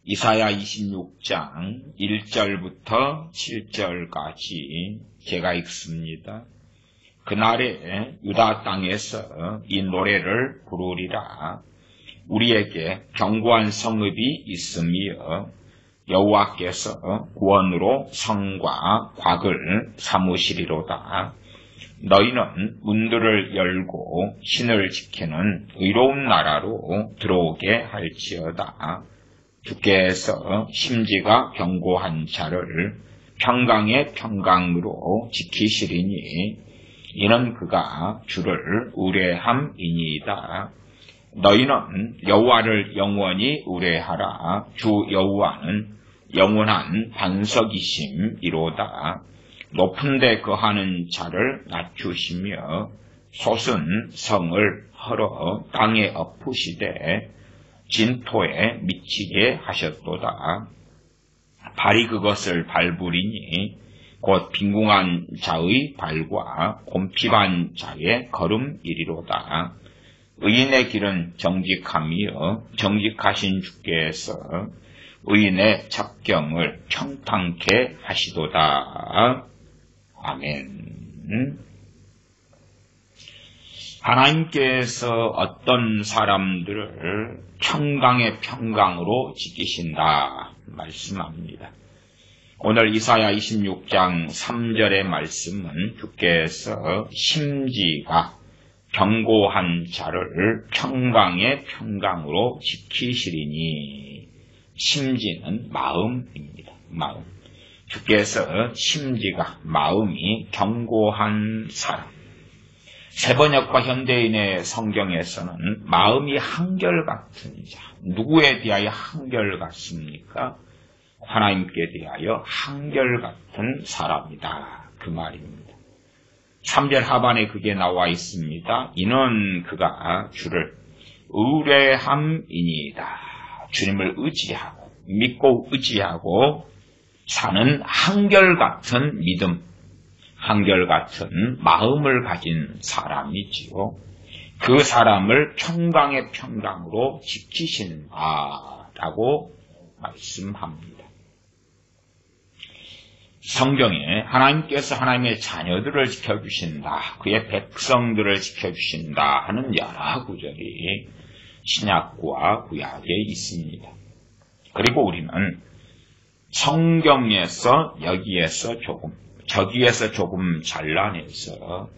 이사야 26장 1절부터 7절까지 제가 읽습니다. 그날에 유다 땅에서 이 노래를 부르리라. 우리에게 견고한 성읍이 있으며 여호와께서 구원으로 성과 곽을 삼으시리로다. 너희는 문들을 열고 신을 지키는 의로운 나라로 들어오게 할지어다. 주께서 심지가 견고한 자를 평강의 평강으로 지키시리니 이는 그가 주를 의뢰함이니이다. 너희는 여호와를 영원히 의뢰하라. 주 여호와는 영원한 반석이심이로다. 높은 데 거하는 자를 낮추시며 솟은 성을 헐어 땅에 엎으시되 진토에 미치게 하셨도다. 발이 그것을 밟으리니 곧 빈궁한 자의 발과 곰핍한 자의 걸음이리로다. 의인의 길은 정직함이여 정직하신 주께서 의인의 첩경을 평탄케 하시도다. 아멘. 하나님께서 어떤 사람들을 평강의 평강으로 지키신다 말씀합니다. 오늘 이사야 26장 3절의 말씀은 주께서 심지가 견고한 자를 평강의 평강으로 지키시리니, 심지는 마음입니다. 마음. 주께서 심지가 마음이 견고한 사람. 새번역과 현대인의 성경에서는 마음이 한결같은 자. 누구에 대하여 한결같습니까? 하나님께 대하여 한결같은 사람이다. 그 말입니다. 3절 하반에 그게 나와 있습니다. 이는 그가 주를 의뢰함이니이다. 주님을 의지하고 믿고 의지하고 사는 한결같은 믿음, 한결같은 마음을 가진 사람이지요. 그 사람을 평강의 평강으로 지키신다라고 말씀합니다. 성경에 하나님께서 하나님의 자녀들을 지켜주신다, 그의 백성들을 지켜주신다 하는 여러 구절이 신약과 구약에 있습니다. 그리고 우리는 성경에서 여기에서 조금, 저기에서 조금 잘라내서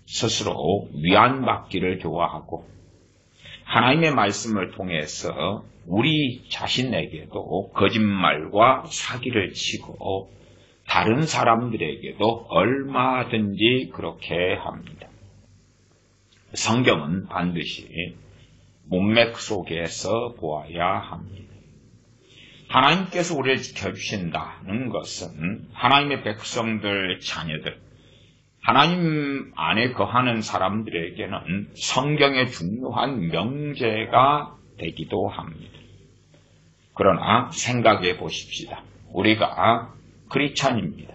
스스로 위안받기를 좋아하고 하나님의 말씀을 통해서 우리 자신에게도 거짓말과 사기를 치고 다른 사람들에게도 얼마든지 그렇게 합니다. 성경은 반드시 문맥 속에서 보아야 합니다. 하나님께서 우리를 지켜주신다는 것은 하나님의 백성들, 자녀들, 하나님 안에 거하는 사람들에게는 성경의 중요한 명제가 되기도 합니다. 그러나 생각해 보십시다. 우리가 크리스찬입니다.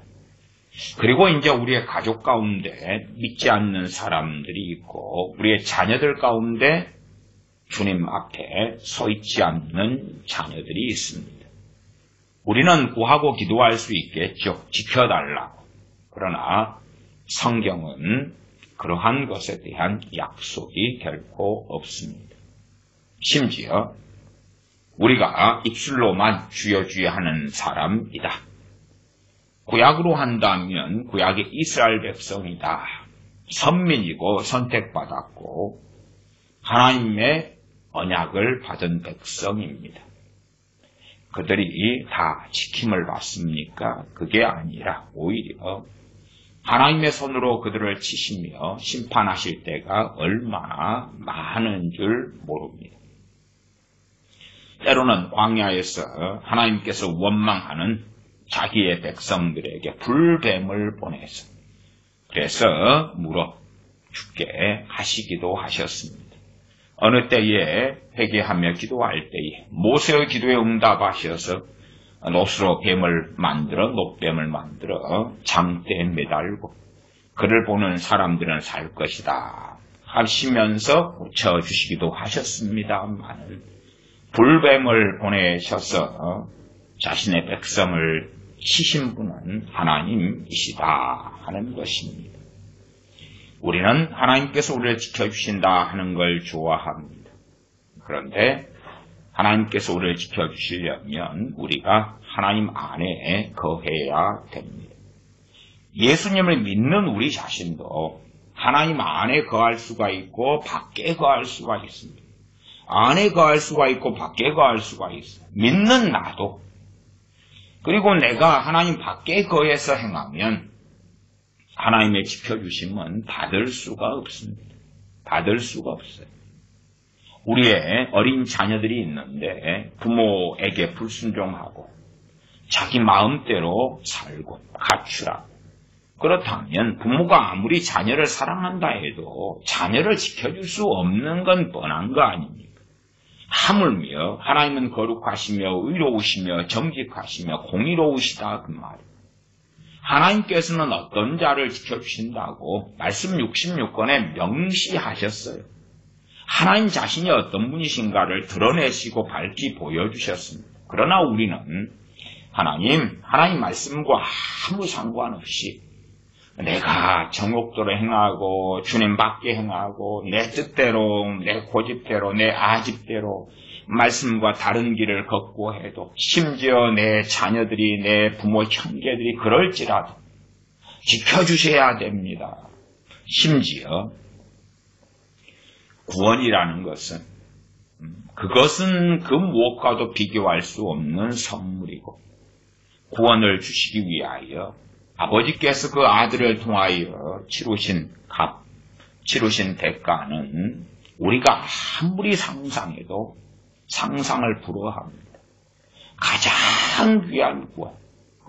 그리고 이제 우리의 가족 가운데 믿지 않는 사람들이 있고 우리의 자녀들 가운데 주님 앞에 서 있지 않는 자녀들이 있습니다. 우리는 구하고 기도할 수 있겠죠. 지켜달라고. 그러나 성경은 그러한 것에 대한 약속이 결코 없습니다. 심지어 우리가 입술로만 주여 주여 하는 사람이다. 구약으로 한다면 구약의 이스라엘 백성이다. 선민이고 선택받았고 하나님의 언약을 받은 백성입니다. 그들이 다 지킴을 받습니까? 그게 아니라 오히려 하나님의 손으로 그들을 치시며 심판하실 때가 얼마나 많은 줄 모릅니다. 때로는 광야에서 하나님께서 원망하는 자기의 백성들에게 불뱀을 보내서 그래서 물어 죽게 하시기도 하셨습니다. 어느 때에 회개하며 기도할 때에 모세의 기도에 응답하셔서 노스로 뱀을 만들어 노뱀을 만들어 장대에 매달고 그를 보는 사람들은 살 것이다 하시면서 고쳐주시기도 하셨습니다만 불뱀을 보내셔서 자신의 백성을 치신 분은 하나님이시다 하는 것입니다. 우리는 하나님께서 우리를 지켜주신다 하는 걸 좋아합니다. 그런데 하나님께서 우리를 지켜주시려면 우리가 하나님 안에 거해야 됩니다. 예수님을 믿는 우리 자신도 하나님 안에 거할 수가 있고 밖에 거할 수가 있습니다. 안에 거할 수가 있고 밖에 거할 수가 있어요. 믿는 나도. 그리고 내가 하나님 밖에 거해서 행하면 하나님의 지켜주심은 받을 수가 없습니다. 받을 수가 없어요. 우리의 어린 자녀들이 있는데 부모에게 불순종하고 자기 마음대로 살고 가출하고 그렇다면 부모가 아무리 자녀를 사랑한다 해도 자녀를 지켜줄 수 없는 건 뻔한 거 아닙니까? 하물며 하나님은 거룩하시며 의로우시며 정직하시며 공의로우시다 그 말이에요. 하나님께서는 어떤 자를 지켜주신다고 말씀 66권에 명시하셨어요. 하나님 자신이 어떤 분이신가를 드러내시고 밝히 보여주셨습니다. 그러나 우리는 하나님 말씀과 아무 상관없이 내가 정욕대로 행하고 주님 밖에 행하고 내 뜻대로 내 고집대로 내 아집대로 말씀과 다른 길을 걷고 해도 심지어 내 자녀들이 내 부모 형제들이 그럴지라도 지켜주셔야 됩니다. 심지어 구원이라는 것은 그것은 그 무엇과도 비교할 수 없는 선물이고 구원을 주시기 위하여 아버지께서 그 아들을 통하여 치르신 대가는 우리가 아무리 상상해도 상상을 불허합니다. 가장 귀한 구원.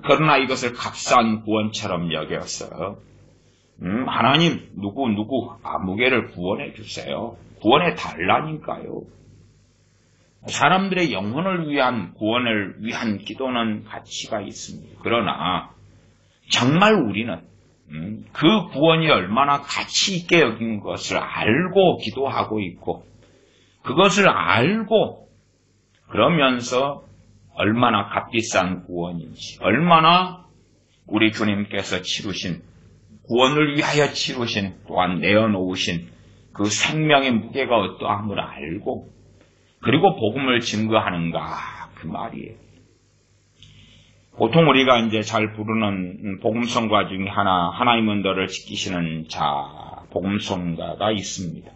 그러나 이것을 값싼 구원처럼 여겨서 하나님 누구 아무개를 구원해 주세요. 구원해 달라니까요. 사람들의 영혼을 위한 구원을 위한 기도는 가치가 있습니다. 그러나 정말 우리는 그 구원이 얼마나 가치 있게 여긴 것을 알고 기도하고 있고 그것을 알고 그러면서 얼마나 값비싼 구원인지 얼마나 우리 주님께서 치르신 구원을 위하여 치르신 또한 내어놓으신 그 생명의 무게가 어떠함을 알고 그리고 복음을 증거하는가 그 말이에요. 보통 우리가 이제 잘 부르는 복음성가 중에 하나님은 너를 지키시는 자 복음성가가 있습니다.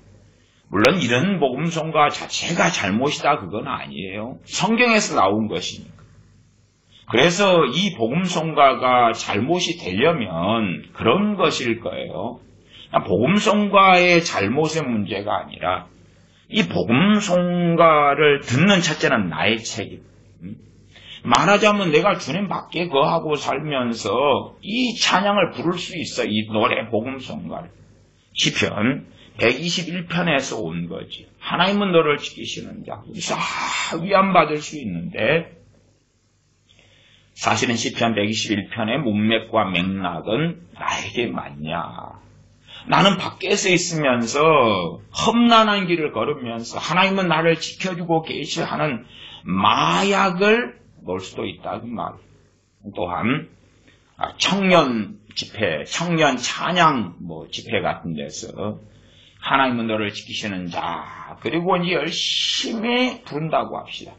물론 이런 복음성가 자체가 잘못이다 그건 아니에요. 성경에서 나온 것이니까. 그래서 이 복음성가가 잘못이 되려면 그런 것일 거예요. 복음성가의 잘못의 문제가 아니라 이 복음성가를 듣는 첫째는 나의 책임. 말하자면 내가 주님 밖에 거하고 살면서 이 찬양을 부를 수 있어. 이 노래 복음성가를. 시편 121편에서 온 거지. 하나님은 너를 지키시는 자. 위안받을 수 있는데 사실은 시편 121편의 문맥과 맥락은 나에게 맞냐. 나는 밖에서 있으면서 험난한 길을 걸으면서 하나님은 나를 지켜주고 계시는 하는 마약을 놓을 수도 있다 그 말. 또한 청년 집회, 청년 찬양 집회 같은 데서 하나님은 너를 지키시는 자 그리고 이제 열심히 부른다고 합시다.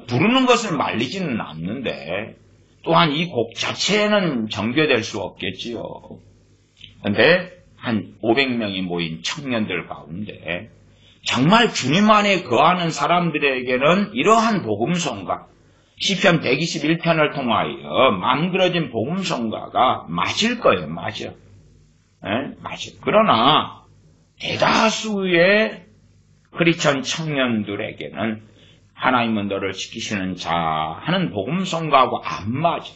부르는 것을 말리지는 않는데 또한 이 곡 자체는 정교될 수 없겠지요. 그런데 한 500명이 모인 청년들 가운데 정말 주님 안에 거하는 사람들에게는 이러한 복음성가 시편 121편을 통하여 만들어진 복음성가가 맞을 거예요. 맞아. 맞아. 그러나 대다수의 크리스천 청년들에게는 하나님은 너를 지키시는 자 하는 복음성가하고 안 맞아.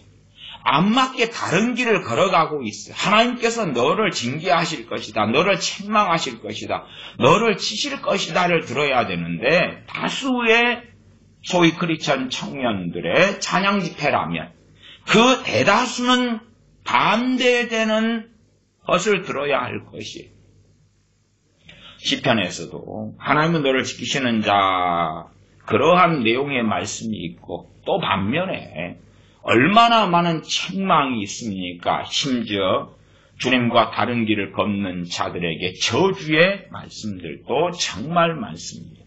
안 맞게 다른 길을 걸어가고 있어. 하나님께서 너를 징계하실 것이다. 너를 책망하실 것이다. 너를 치실 것이다를 들어야 되는데 다수의 소위 크리스천 청년들의 찬양 집회라면 그 대다수는 반대되는 것을 들어야 할 것이에요. 시편에서도 하나님은 너를 지키시는 자 그러한 내용의 말씀이 있고 또 반면에 얼마나 많은 책망이 있습니까? 심지어 주님과 다른 길을 걷는 자들에게 저주의 말씀들도 정말 많습니다.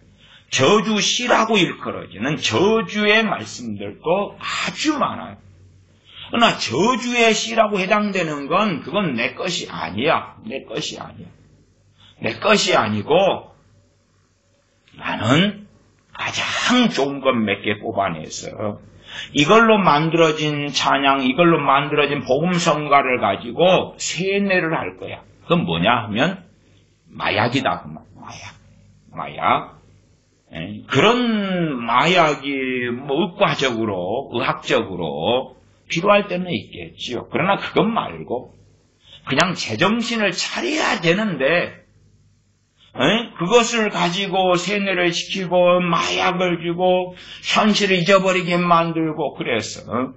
저주시라고 일컬어지는 저주의 말씀들도 아주 많아요. 그러나 저주의 시라고 해당되는 건 그건 내 것이 아니야. 내 것이 아니야. 내 것이 아니고 나는 가장 좋은 것 몇 개 뽑아내서 이걸로 만들어진 찬양, 이걸로 만들어진 복음성가를 가지고 세뇌를 할 거야. 그건 뭐냐 하면 마약이다. 마약. 그런 마약이 의과적으로, 의학적으로 필요할 때는 있겠지요. 그러나 그것 말고 그냥 제정신을 차려야 되는데 그것을 가지고 세뇌를 시키고 마약을 주고 현실을 잊어버리게 만들고 그래서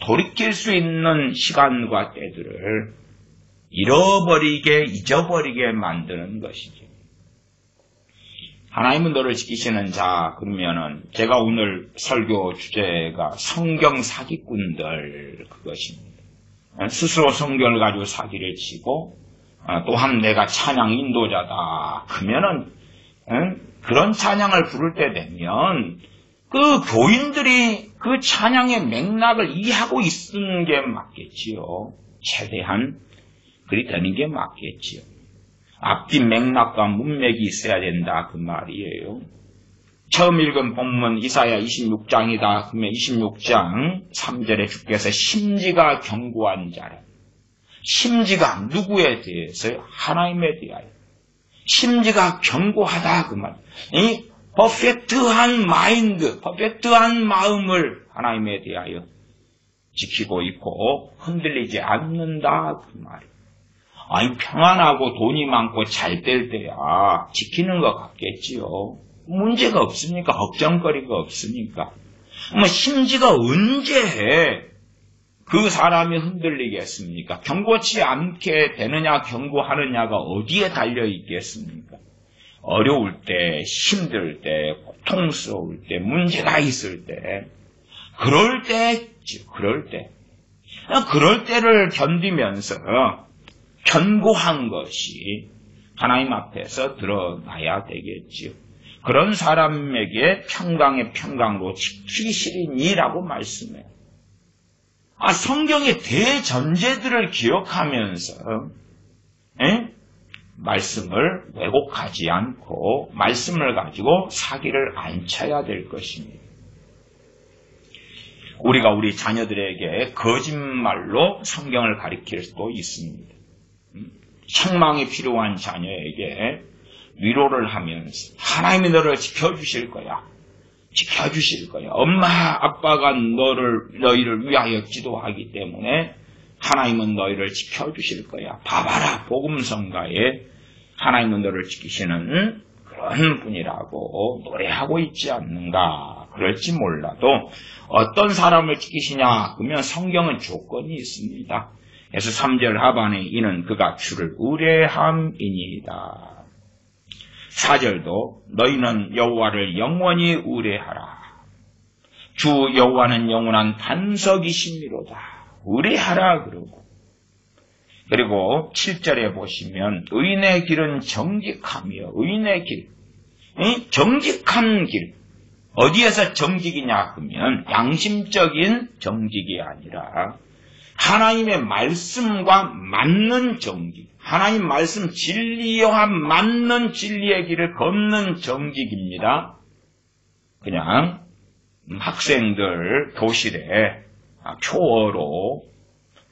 돌이킬 수 있는 시간과 때들을 잊어버리게 만드는 것이죠. 하나님은 너를 지키시는 자, 그러면은 제가 오늘 설교 주제가 성경 사기꾼들 그것입니다. 스스로 성경을 가지고 사기를 치고 또한 내가 찬양 인도자다. 그러면은 그런 찬양을 부를 때 되면 그 교인들이 그 찬양의 맥락을 이해하고 있는 게 맞겠지요. 최대한 그리 되는 게 맞겠지요. 앞뒤 맥락과 문맥이 있어야 된다 그 말이에요. 처음 읽은 본문 이사야 26장이다. 그러면 26장 3절에 주께서 심지가 견고한 자라. 심지가 누구에 대해서요? 하나님에 대하여. 심지가 견고하다 그 말. 이 퍼펙트한 마인드, 퍼펙트한 마음을 하나님에 대하여 지키고 있고 흔들리지 않는다 그 말. 아니 평안하고 돈이 많고 잘 될 때야 지키는 것 같겠지요. 문제가 없으니까 걱정거리가 없으니까. 심지가 언제 그 사람이 흔들리겠습니까? 견고치 않게 되느냐 견고하느냐가 어디에 달려 있겠습니까? 어려울 때, 힘들 때, 고통스러울 때, 문제가 있을 때, 그럴 때를 견디면서 견고한 것이 하나님 앞에서 드러나야 되겠지요. 그런 사람에게 평강의 평강으로 지키시리니라고 말씀해요. 성경의 대전제들을 기억하면서 말씀을 왜곡하지 않고 말씀을 가지고 사기를 안 쳐야 될 것입니다. 우리가 우리 자녀들에게 거짓말로 성경을 가르칠 수도 있습니다. 책망이 필요한 자녀에게 위로를 하면서 하나님이 너를 지켜주실 거야. 엄마 아빠가 너희를 위하여 기도하기 때문에 하나님은 너희를 지켜주실 거야. 봐봐라 복음성가에 하나님은 너를 지키시는 그런 분이라고 노래하고 있지 않는가. 그럴지 몰라도 어떤 사람을 지키시냐 그러면 성경은 조건이 있습니다. 그래서 3절 하반에 이는 그가 주를 의뢰함이니이다. 4절도 너희는 여호와를 영원히 의뢰하라. 주 여호와는 영원한 반석이시미로다. 의뢰하라 그러고. 그리고 7절에 보시면 의인의 길은 정직하며 의인의 길. 정직한 길. 어디에서 정직이냐 그러면 양심적인 정직이 아니라 하나님의 말씀과 맞는 정직, 하나님 말씀 진리와 맞는 진리의 길을 걷는 정직입니다. 그냥 학생들 교실에 표어로,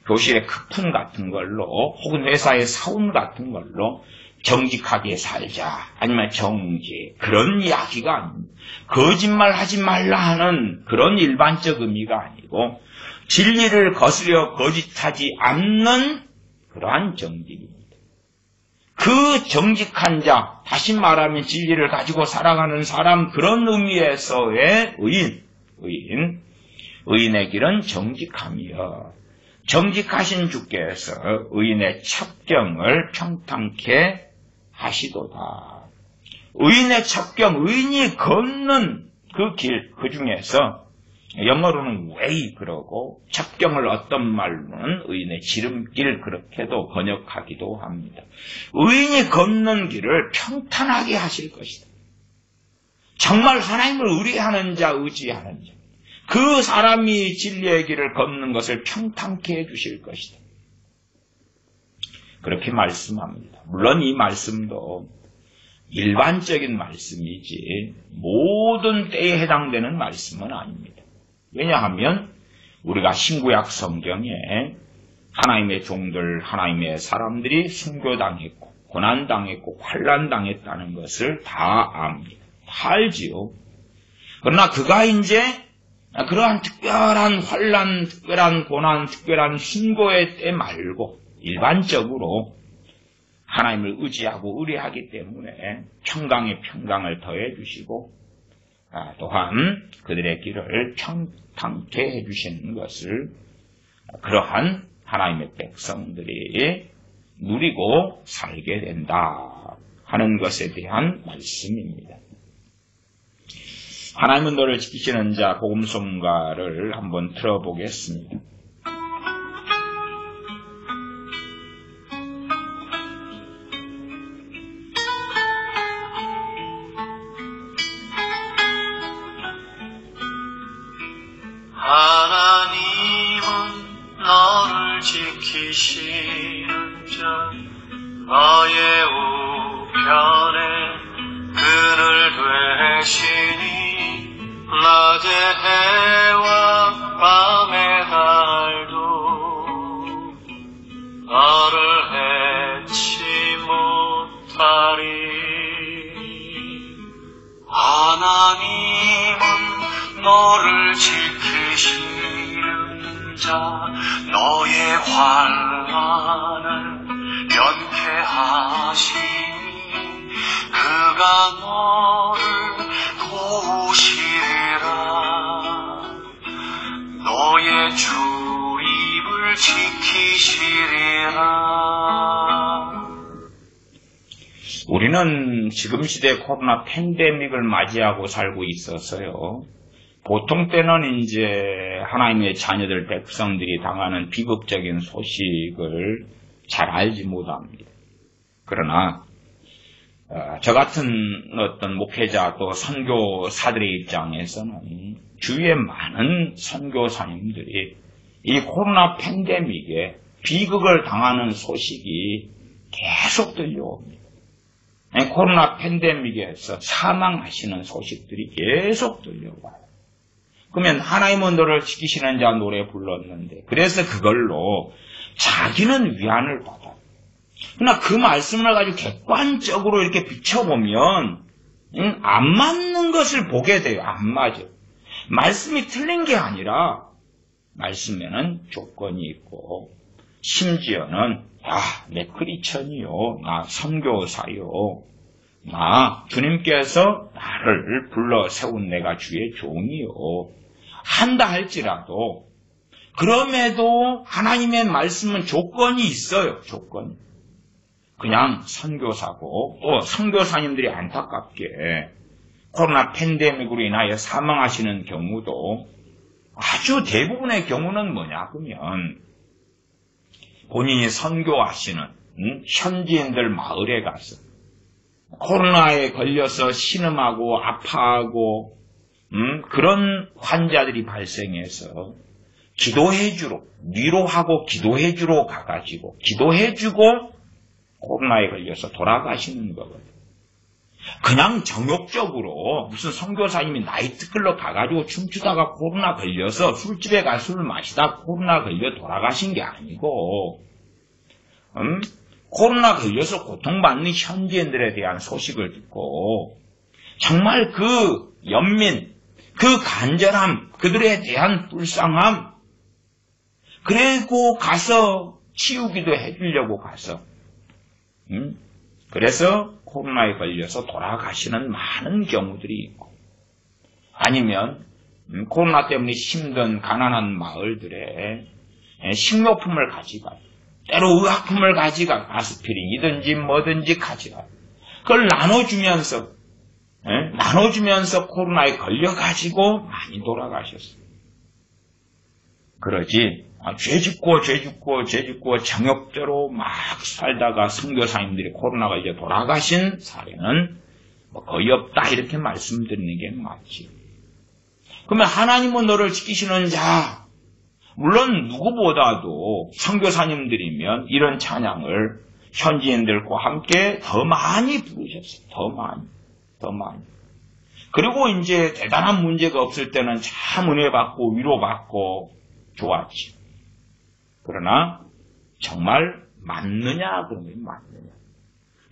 교실의 크푼 같은 걸로, 혹은 회사의 사원 같은 걸로 정직하게 살자, 아니면 정직, 그런 이야기가 아닙니다. 거짓말 하지 말라 하는 그런 일반적 의미가 아니고 진리를 거스려 거짓하지 않는 그러한 정직입니다. 그 정직한 자, 다시 말하면 진리를 가지고 살아가는 사람, 그런 의미에서의 의인의 길은 정직하며 정직하신 주께서 의인의 첩경을 평탄케 하시도다. 의인의 첩경, 의인이 걷는 그 길, 그 중에서 영어로는 way 그러고 접경을 어떤 말로는 의인의 지름길 그렇게도 번역하기도 합니다. 의인이 걷는 길을 평탄하게 하실 것이다. 정말 하나님을 의뢰하는 자, 의지하는 자, 그 사람이 진리의 길을 걷는 것을 평탄케 해주실 것이다. 그렇게 말씀합니다. 물론 이 말씀도 일반적인 말씀이지 모든 때에 해당되는 말씀은 아닙니다. 왜냐하면 우리가 신구약 성경에 하나님의 종들, 하나님의 사람들이 순교당했고 고난당했고 환난당했다는 것을 다 압니다. 다 알지요. 그러나 그가 이제 그러한 특별한 환난, 특별한 고난, 특별한 순교의 때 말고 일반적으로 하나님을 의지하고 의뢰하기 때문에 평강에 평강을 더해 주시고 또한 그들의 길을 평탄케 해주시는 것을 그러한 하나님의 백성들이 누리고 살게 된다 하는 것에 대한 말씀입니다. 하나님은 너를 지키시는 자 복음성가를 한번 들어보겠습니다. 지키시는 자 너의 우편에 그늘 되시니 낮의 해와 밤의 달도 너를 해치 못하리. 하나님은 너를 지키시는 자 너의 환난을 면케하시니 그가 너를 도우시리라. 너의 출입을 지키시리라. 우리는 지금 시대 코로나 팬데믹을 맞이하고 살고 있어서요. 보통 때는 이제 하나님의 자녀들 백성들이 당하는 비극적인 소식을 잘 알지 못합니다. 그러나 저 같은 어떤 목회자 또 선교사들의 입장에서는 주위에 많은 선교사님들이 이 코로나 팬데믹에 비극을 당하는 소식이 계속 들려옵니다. 코로나 팬데믹에서 사망하시는 소식들이 계속 들려와요. 그러면 하나님은 너를 지키시는 자 노래 불렀는데 그래서 그걸로 자기는 위안을 받아요. 그러나 그 말씀을 가지고 객관적으로 이렇게 비춰보면 안 맞는 것을 보게 돼요. 안 맞아요. 말씀이 틀린 게 아니라 말씀에는 조건이 있고 심지어는 내 크리스천이요, 나 선교사요, 나 주님께서 나를 불러 세운 내가 주의 종이요 한다 할지라도 그럼에도 하나님의 말씀은 조건이 있어요. 조건. 그냥 선교사고 또 선교사님들이 안타깝게 코로나 팬데믹으로 인하여 사망하시는 경우도 아주 대부분의 경우는 뭐냐 그러면 본인이 선교하시는 현지인들 마을에 가서 코로나에 걸려서 신음하고 아파하고 그런 환자들이 발생해서 기도해주러 위로하고 기도해주러 가가지고 기도해주고 코로나에 걸려서 돌아가시는 거거든요. 그냥 정욕적으로 무슨 선교사님이 나이트클럽 가가지고 춤추다가 코로나 걸려서 술집에 가 술을 마시다 코로나 걸려 돌아가신 게 아니고 코로나 걸려서 고통받는 현지인들에 대한 소식을 듣고 정말 그 연민, 그 간절함, 그들에 대한 불쌍함 그리고 가서 치우기도 해주려고 가서 그래서 코로나에 걸려서 돌아가시는 많은 경우들이 있고 아니면 코로나 때문에 힘든 가난한 마을들에 식료품을 가져가요. 때로 의약품을 가져가요. 아스피린이든지 뭐든지 가져가요. 그걸 나눠주면서 나눠주면서 코로나에 걸려가지고 많이 돌아가셨어요. 그러지 죄 짓고 정욕대로 막 살다가 선교사님들이 코로나가 이제 돌아가신 사례는 거의 없다 이렇게 말씀드리는 게 맞지. 그러면 하나님은 너를 지키시는 자, 물론 누구보다도 선교사님들이면 이런 찬양을 현지인들과 함께 더 많이 부르셨어요. 더 많이. 그리고 이제 대단한 문제가 없을 때는 참 은혜 받고 위로받고 좋았지. 그러나 정말 맞느냐 그러면 맞느냐.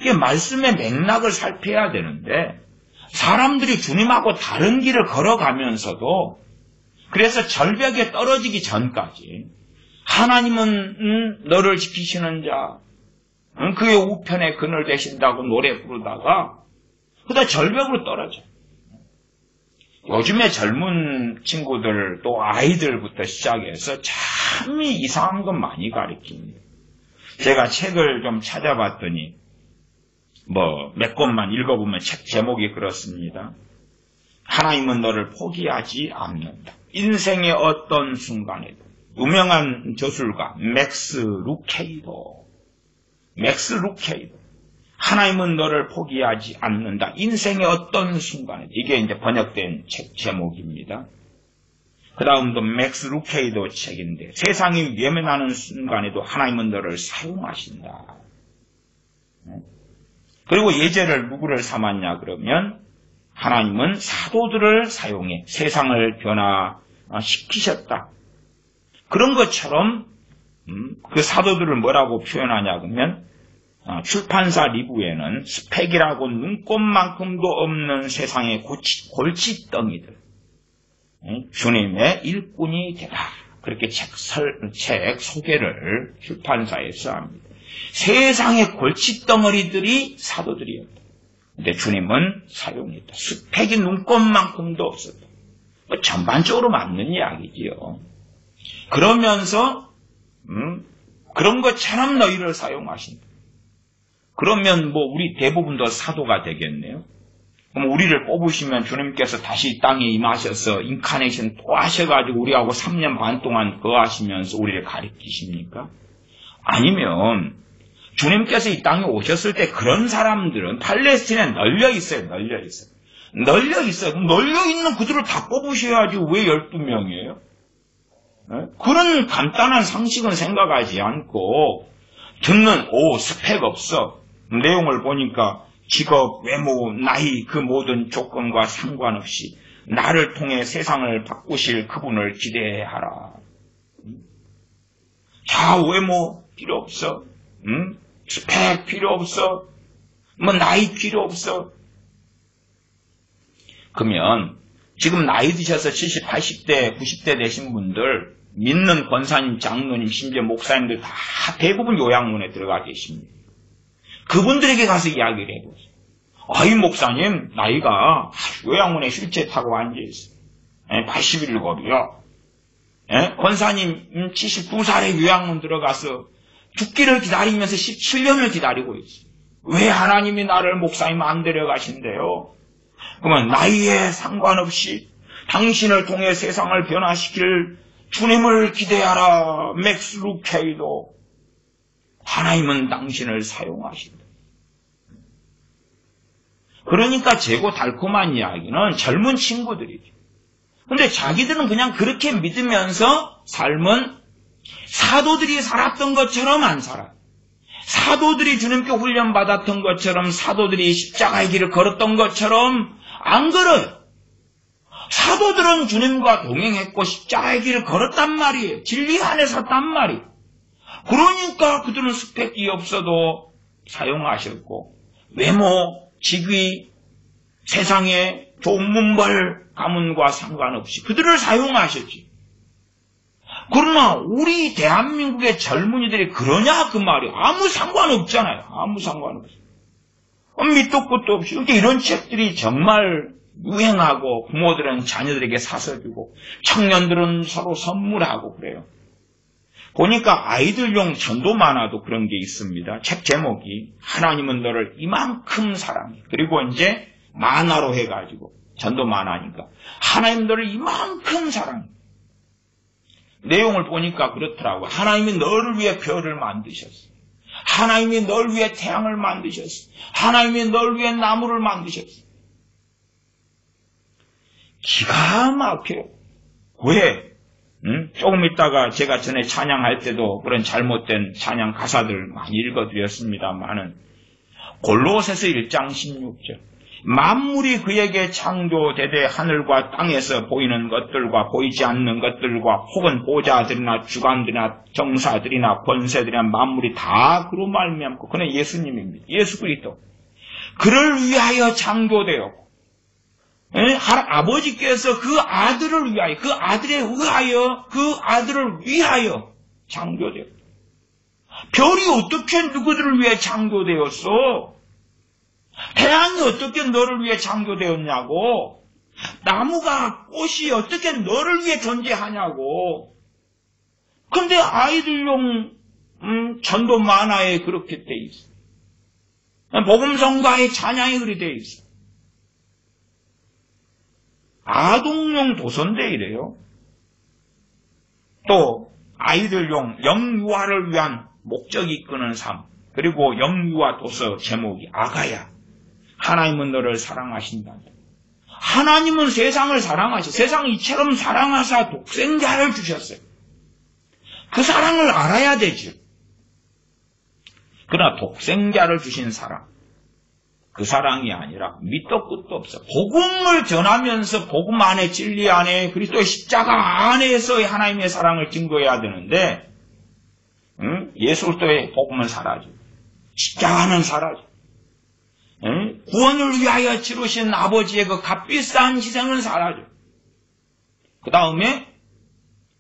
이게 말씀의 맥락을 살펴야 되는데 사람들이 주님하고 다른 길을 걸어가면서도 그래서 절벽에 떨어지기 전까지 하나님은 너를 지키시는 자, 그의 우편에 그늘 되신다고 노래 부르다가 그러다 절벽으로 떨어져. 요즘에 젊은 친구들 또 아이들부터 시작해서 참 이상한 건 많이 가르칩니다. 제가 책을 좀 찾아봤더니 몇 권만 읽어보면 책 제목이 그렇습니다. 하나님은 너를 포기하지 않는다. 인생의 어떤 순간에도. 유명한 저술가 맥스 루케이도. 하나님은 너를 포기하지 않는다. 인생의 어떤 순간에도. 이게 이제 번역된 책 제목입니다. 그 다음도 맥스 루케이도 책인데 세상이 외면하는 순간에도 하나님은 너를 사용하신다. 그리고 예제를 누구를 삼았냐 그러면 하나님은 사도들을 사용해 세상을 변화시키셨다. 그런 것처럼 그 사도들을 뭐라고 표현하냐 그러면 출판사 리뷰에는 스펙이라고 눈꼽만큼도 없는 세상의 골칫덩이들 주님의 일꾼이 되라. 그렇게 책 소개를 출판사에서 합니다. 세상의 골칫덩어리들이 사도들이었다. 근데 주님은 사용했다. 스펙이 눈꼽만큼도 없었다. 전반적으로 맞는 이야기지요. 그러면서 그런 것처럼 너희를 사용하신다. 그러면 우리 대부분 다 사도가 되겠네요. 그럼 우리를 뽑으시면 주님께서 다시 땅에 임하셔서 인카네이션 또 하셔가지고 우리하고 3년 반 동안 거하시면서 우리를 가르치십니까? 아니면 주님께서 이 땅에 오셨을 때 그런 사람들은 팔레스틴에 널려있어요. 널려있는 그들을 다 뽑으셔야지 왜 12명이에요? 그런 간단한 상식은 생각하지 않고 듣는 스펙 없어. 내용을 보니까 직업, 외모, 나이 그 모든 조건과 상관없이 나를 통해 세상을 바꾸실 그분을 기대하라. 외모 필요 없어. 스펙 필요 없어. 나이 필요 없어. 그러면 지금 나이 드셔서 70, 80대, 90대 되신 분들 믿는 권사님, 장로님, 심지어 목사님들 다 대부분 요양원에 들어가 계십니다. 그분들에게 가서 이야기를 해보세요. 이 목사님 나이가 요양원에 휠체어 타고 앉아있어요. 87이요. 권사님 79살에 요양원 들어가서 죽기를 기다리면서 17년을 기다리고 있어요. 왜 하나님이 나를 목사님 안 데려가신대요? 그러면 나이에 상관없이 당신을 통해 세상을 변화시킬 주님을 기대하라. 맥스 루케이도. 하나님은 당신을 사용하신다. 그러니까 재고 달콤한 이야기는 젊은 친구들이죠. 근데 자기들은 그냥 그렇게 믿으면서 삶은 사도들이 살았던 것처럼 안 살아요. 사도들이 주님께 훈련받았던 것처럼 사도들이 십자가의 길을 걸었던 것처럼 안 걸어요. 사도들은 주님과 동행했고 십자가의 길을 걸었단 말이에요. 진리 안에 섰단 말이에요. 그러니까 그들은 스펙이 없어도 사용하셨고 외모, 직위, 세상의 좋은 문벌, 가문과 상관없이 그들을 사용하셨지. 그러나 우리 대한민국의 젊은이들이 그러냐 그 말이에요. 아무 상관없잖아요. 아무 상관없어요. 밑도 끝도 없이. 그러니까 이런 책들이 정말 유행하고 부모들은 자녀들에게 사서 주고 청년들은 서로 선물하고 그래요. 보니까 아이들용 전도 만화도 그런 게 있습니다. 책 제목이 하나님은 너를 이만큼 사랑해. 그리고 이제 만화로 해가지고 전도 만화니까 하나님 너를 이만큼 사랑해. 내용을 보니까 그렇더라고. 하나님이 너를 위해 별을 만드셨어. 하나님이 널 위해 태양을 만드셨어. 하나님이 널 위해 나무를 만드셨어. 기가 막혀요. 왜? 조금 있다가 제가 전에 찬양할 때도 그런 잘못된 찬양 가사들 많이 읽어드렸습니다만은 골로새서 1장 16절 만물이 그에게 창조되되 하늘과 땅에서 보이는 것들과 보이지 않는 것들과 혹은 보좌들이나 주관들이나 정사들이나 권세들이나 만물이 다 그로 말미암고 그는 예수님입니다. 예수 그리스도 그를 위하여 창조되었고 아버지께서 그 아들을 위하여 그 아들을 위하여 창조되었다. 별이 어떻게 누구들을 위해 창조되었어? 태양이 어떻게 너를 위해 창조되었냐고? 나무가 꽃이 어떻게 너를 위해 존재하냐고? 근데 아이들용 전도 만화에 그렇게 돼 있어. 복음성가의 찬양이 그렇게 돼 있어. 아동용 도선대 이래요. 또 아이들용 영유아를 위한 목적이 이끄는 삶. 그리고 영유아 도서 제목이 아가야. 하나님은 너를 사랑하신다. 하나님은 세상을 사랑하셔. 세상을 이처럼 사랑하사 독생자를 주셨어요. 그 사랑을 알아야 되죠. 그러나 독생자를 주신 사랑. 그 사랑이 아니라 밑도 끝도 없어. 복음을 전하면서 복음 안에 진리 안에 그리스도의 십자가 안에서의 하나님의 사랑을 증거해야 되는데 예수 그리스도의 복음은 사라져. 십자가는 사라져. 구원을 위하여 치르신 아버지의 그 값비싼 희생은 사라져. 그 다음에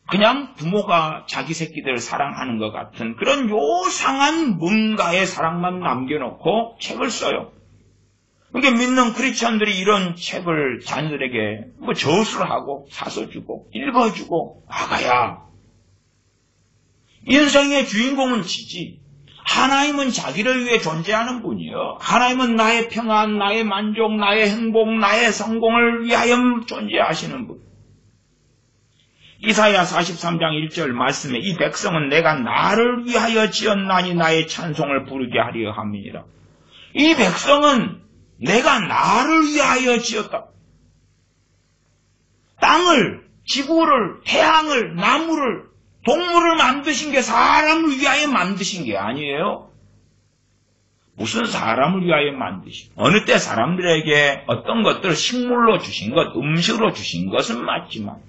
그냥 부모가 자기 새끼들을 사랑하는 것 같은 그런 요상한 뭔가의 사랑만 남겨놓고 책을 써요. 그러니까 믿는 크리스천들이 이런 책을 자녀들에게 저술을 하고 사서 주고 읽어주고 아가야. 인생의 주인공은 지지. 하나님은 자기를 위해 존재하는 분이요. 하나님은 나의 평안, 나의 만족, 나의 행복, 나의 성공을 위하여 존재하시는 분. 이사야 43장 1절 말씀에 이 백성은 내가 나를 위하여 지었나니 나의 찬송을 부르게 하려 함이니라. 이 백성은 내가 나를 위하여 지었다. 땅을, 지구를, 태양을, 나무를, 동물을 만드신 게 사람을 위하여 만드신 게 아니에요. 무슨 사람을 위하여 만드신? 어느 때 사람들에게 어떤 것들을 식물로 주신 것, 음식으로 주신 것은 맞지만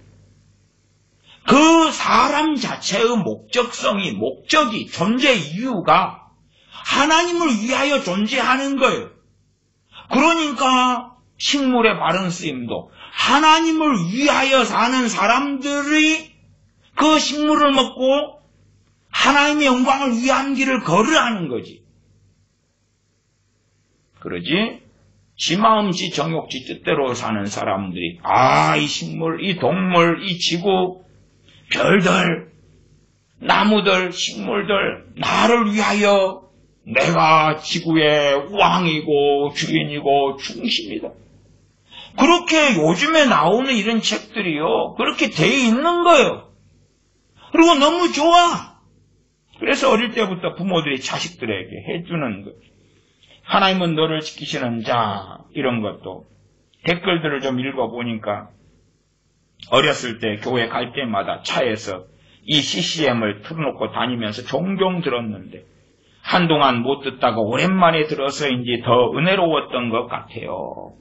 그 사람 자체의 목적이, 존재 이유가 하나님을 위하여 존재하는 거예요. 그러니까 식물의 바른 쓰임도 하나님을 위하여 사는 사람들이 그 식물을 먹고 하나님의 영광을 위한 길을 걸으라는 거지. 그러지? 지 마음, 지 정욕, 지 뜻대로 사는 사람들이 이 식물, 이 동물, 이 지구, 별들, 나무들, 식물들 나를 위하여 내가 지구의 왕이고 주인이고 중심이다. 그렇게 요즘에 나오는 이런 책들이요. 그렇게 돼 있는 거예요. 그리고 너무 좋아. 그래서 어릴 때부터 부모들이 자식들에게 해주는 것. 하나님은 너를 지키시는 자 이런 것도 댓글들을 좀 읽어보니까 어렸을 때 교회 갈 때마다 차에서 이 CCM을 틀어놓고 다니면서 종종 들었는데 한동안 못 듣다가 오랜만에 들어서인지 더 은혜로웠던 것 같아요.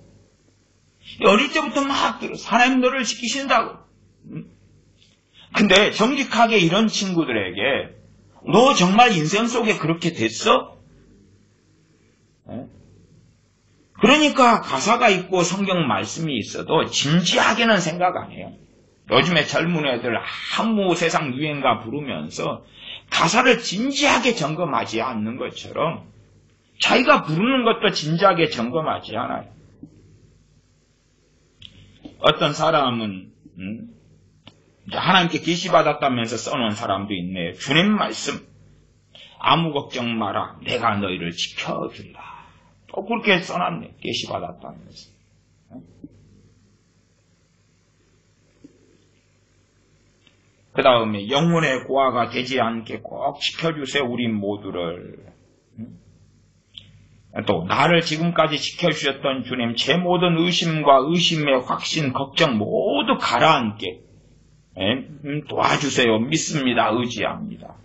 어릴 때부터 막 들었어. 하나님 너를 지키신다고. 근데 정직하게 이런 친구들에게 너 정말 인생 속에 그렇게 됐어? 그러니까 가사가 있고 성경 말씀이 있어도 진지하게는 생각 안 해요. 요즘에 젊은 애들 한무 세상 유행가 부르면서 가사를 진지하게 점검하지 않는 것처럼 자기가 부르는 것도 진지하게 점검하지 않아요. 어떤 사람은 하나님께 계시받았다면서 써놓은 사람도 있네요. 주님 말씀 아무 걱정 마라 내가 너희를 지켜주리라. 또 그렇게 써놨네. 계시받았다면서. 그 다음에 영혼의 고아가 되지 않게 꼭 지켜주세요, 우리 모두를. 또 나를 지금까지 지켜주셨던 주님, 제 모든 의심과 의심의 확신, 걱정 모두 가라앉게 도와주세요. 믿습니다. 의지합니다.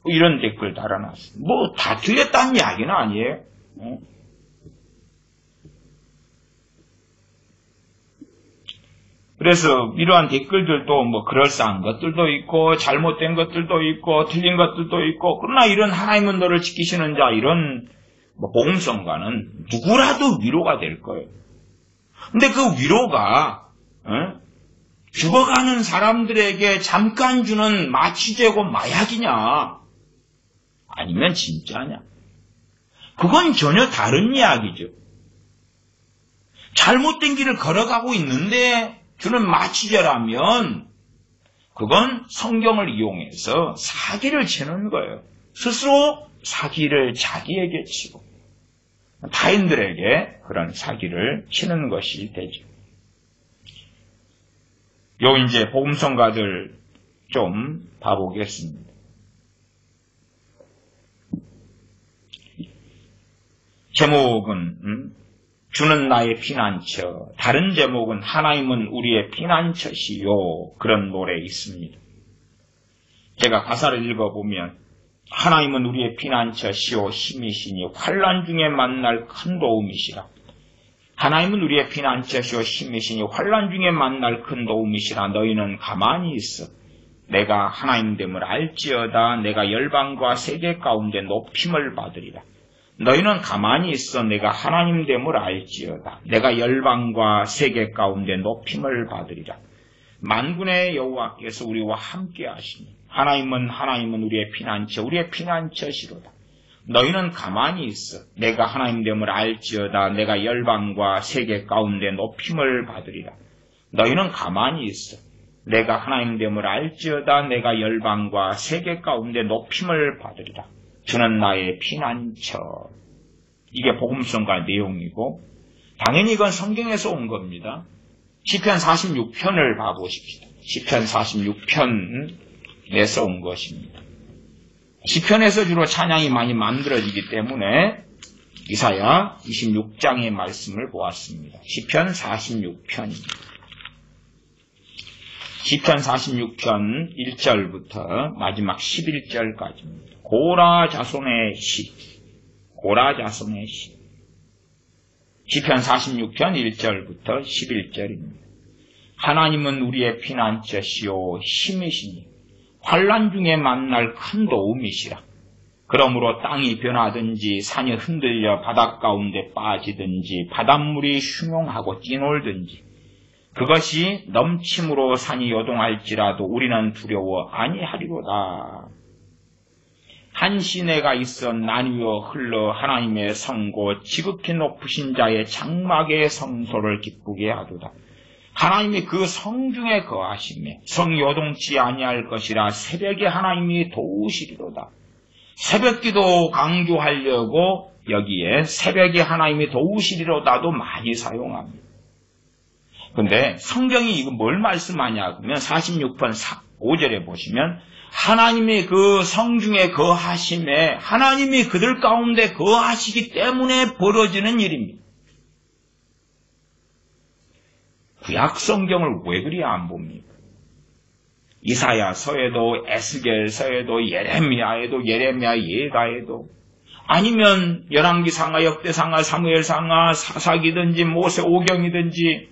이런 댓글 달아놨어요. 뭐 다투겠다는 이야기는 아니에요. 그래서 이러한 댓글들도 뭐 그럴싸한 것들도 있고 잘못된 것들도 있고 틀린 것들도 있고, 그러나 이런 하나님은 너를 지키시는 자, 이런 복음성가는 누구라도 위로가 될 거예요. 근데 그 위로가 죽어가는 사람들에게 잠깐 주는 마취제고 마약이냐, 아니면 진짜냐, 그건 전혀 다른 이야기죠. 잘못된 길을 걸어가고 있는데 주는 마취제라면 그건 성경을 이용해서 사기를 치는 거예요. 스스로 사기를 자기에게 치고 타인들에게 그런 사기를 치는 것이 되죠. 요 이제 복음성가들 좀 봐보겠습니다. 제목은 주는 나의 피난처, 다른 제목은 하나님은 우리의 피난처시요, 그런 노래 있습니다. 제가 가사를 읽어보면 하나님은 우리의 피난처시요 힘이시니 환난 중에 만날 큰 도움이시라. 하나님은 우리의 피난처시요 힘이시니 환난 중에 만날 큰 도움이시라. 너희는 가만히 있어 내가 하나님됨을 알지어다. 내가 열방과 세계 가운데 높임을 받으리라. 너희는 가만히 있어 내가 하나님됨을 알지어다. 내가 열방과 세계 가운데 높임을 받으리라. 만군의 여호와께서 우리와 함께 하시니 하나님은 우리의 피난처, 우리의 피난처시로다. 너희는 가만히 있어 내가 하나님됨을 알지어다. 내가 열방과 세계 가운데 높임을 받으리라. 너희는 가만히 있어 내가 하나님됨을 알지어다. 내가 열방과 세계 가운데 높임을 받으리라. 주는 나의 피난처. 이게 복음성가 내용이고, 당연히 이건 성경에서 온 겁니다. 시편 46편을 봐보십시다. 시편 46편에서 온 것입니다. 시편에서 주로 찬양이 많이 만들어지기 때문에 이사야 26장의 말씀을 보았습니다. 시편 46편입니다. 시편 46편 1절부터 마지막 11절까지입니다. 고라 자손의 시, 고라 자손의 시. 시편 46편 1절부터 11절입니다. 하나님은 우리의 피난처시요 힘이시니 환난 중에 만날 큰 도움이시라. 그러므로 땅이 변하든지 산이 흔들려 바닷 가운데 빠지든지 바닷물이 흉용하고 뛰놀든지 그것이 넘침으로 산이 요동할지라도 우리는 두려워 아니하리로다. 한 시내가 있어 나뉘어 흘러 하나님의 성고 지극히 높으신 자의 장막의 성소를 기쁘게 하도다. 하나님이 그 성중에 거하시며 성이 요동치 아니할 것이라. 새벽에 하나님이 도우시리로다. 새벽기도 강조하려고 여기에 새벽에 하나님이 도우시리로다도 많이 사용합니다. 근데 성경이 이거 뭘 말씀하냐 그러면 46편 5절에 보시면 하나님이 그 성중에 거하심에 하나님이 그들 가운데 거하시기 때문에 벌어지는 일입니다. 구약 성경을 왜 그리 안 봅니까? 이사야서에도 에스겔서에도 예레미야에도 예레미야 예가에도 아니면 열왕기상하 역대상하 사무엘상하 사사기든지 모세오경이든지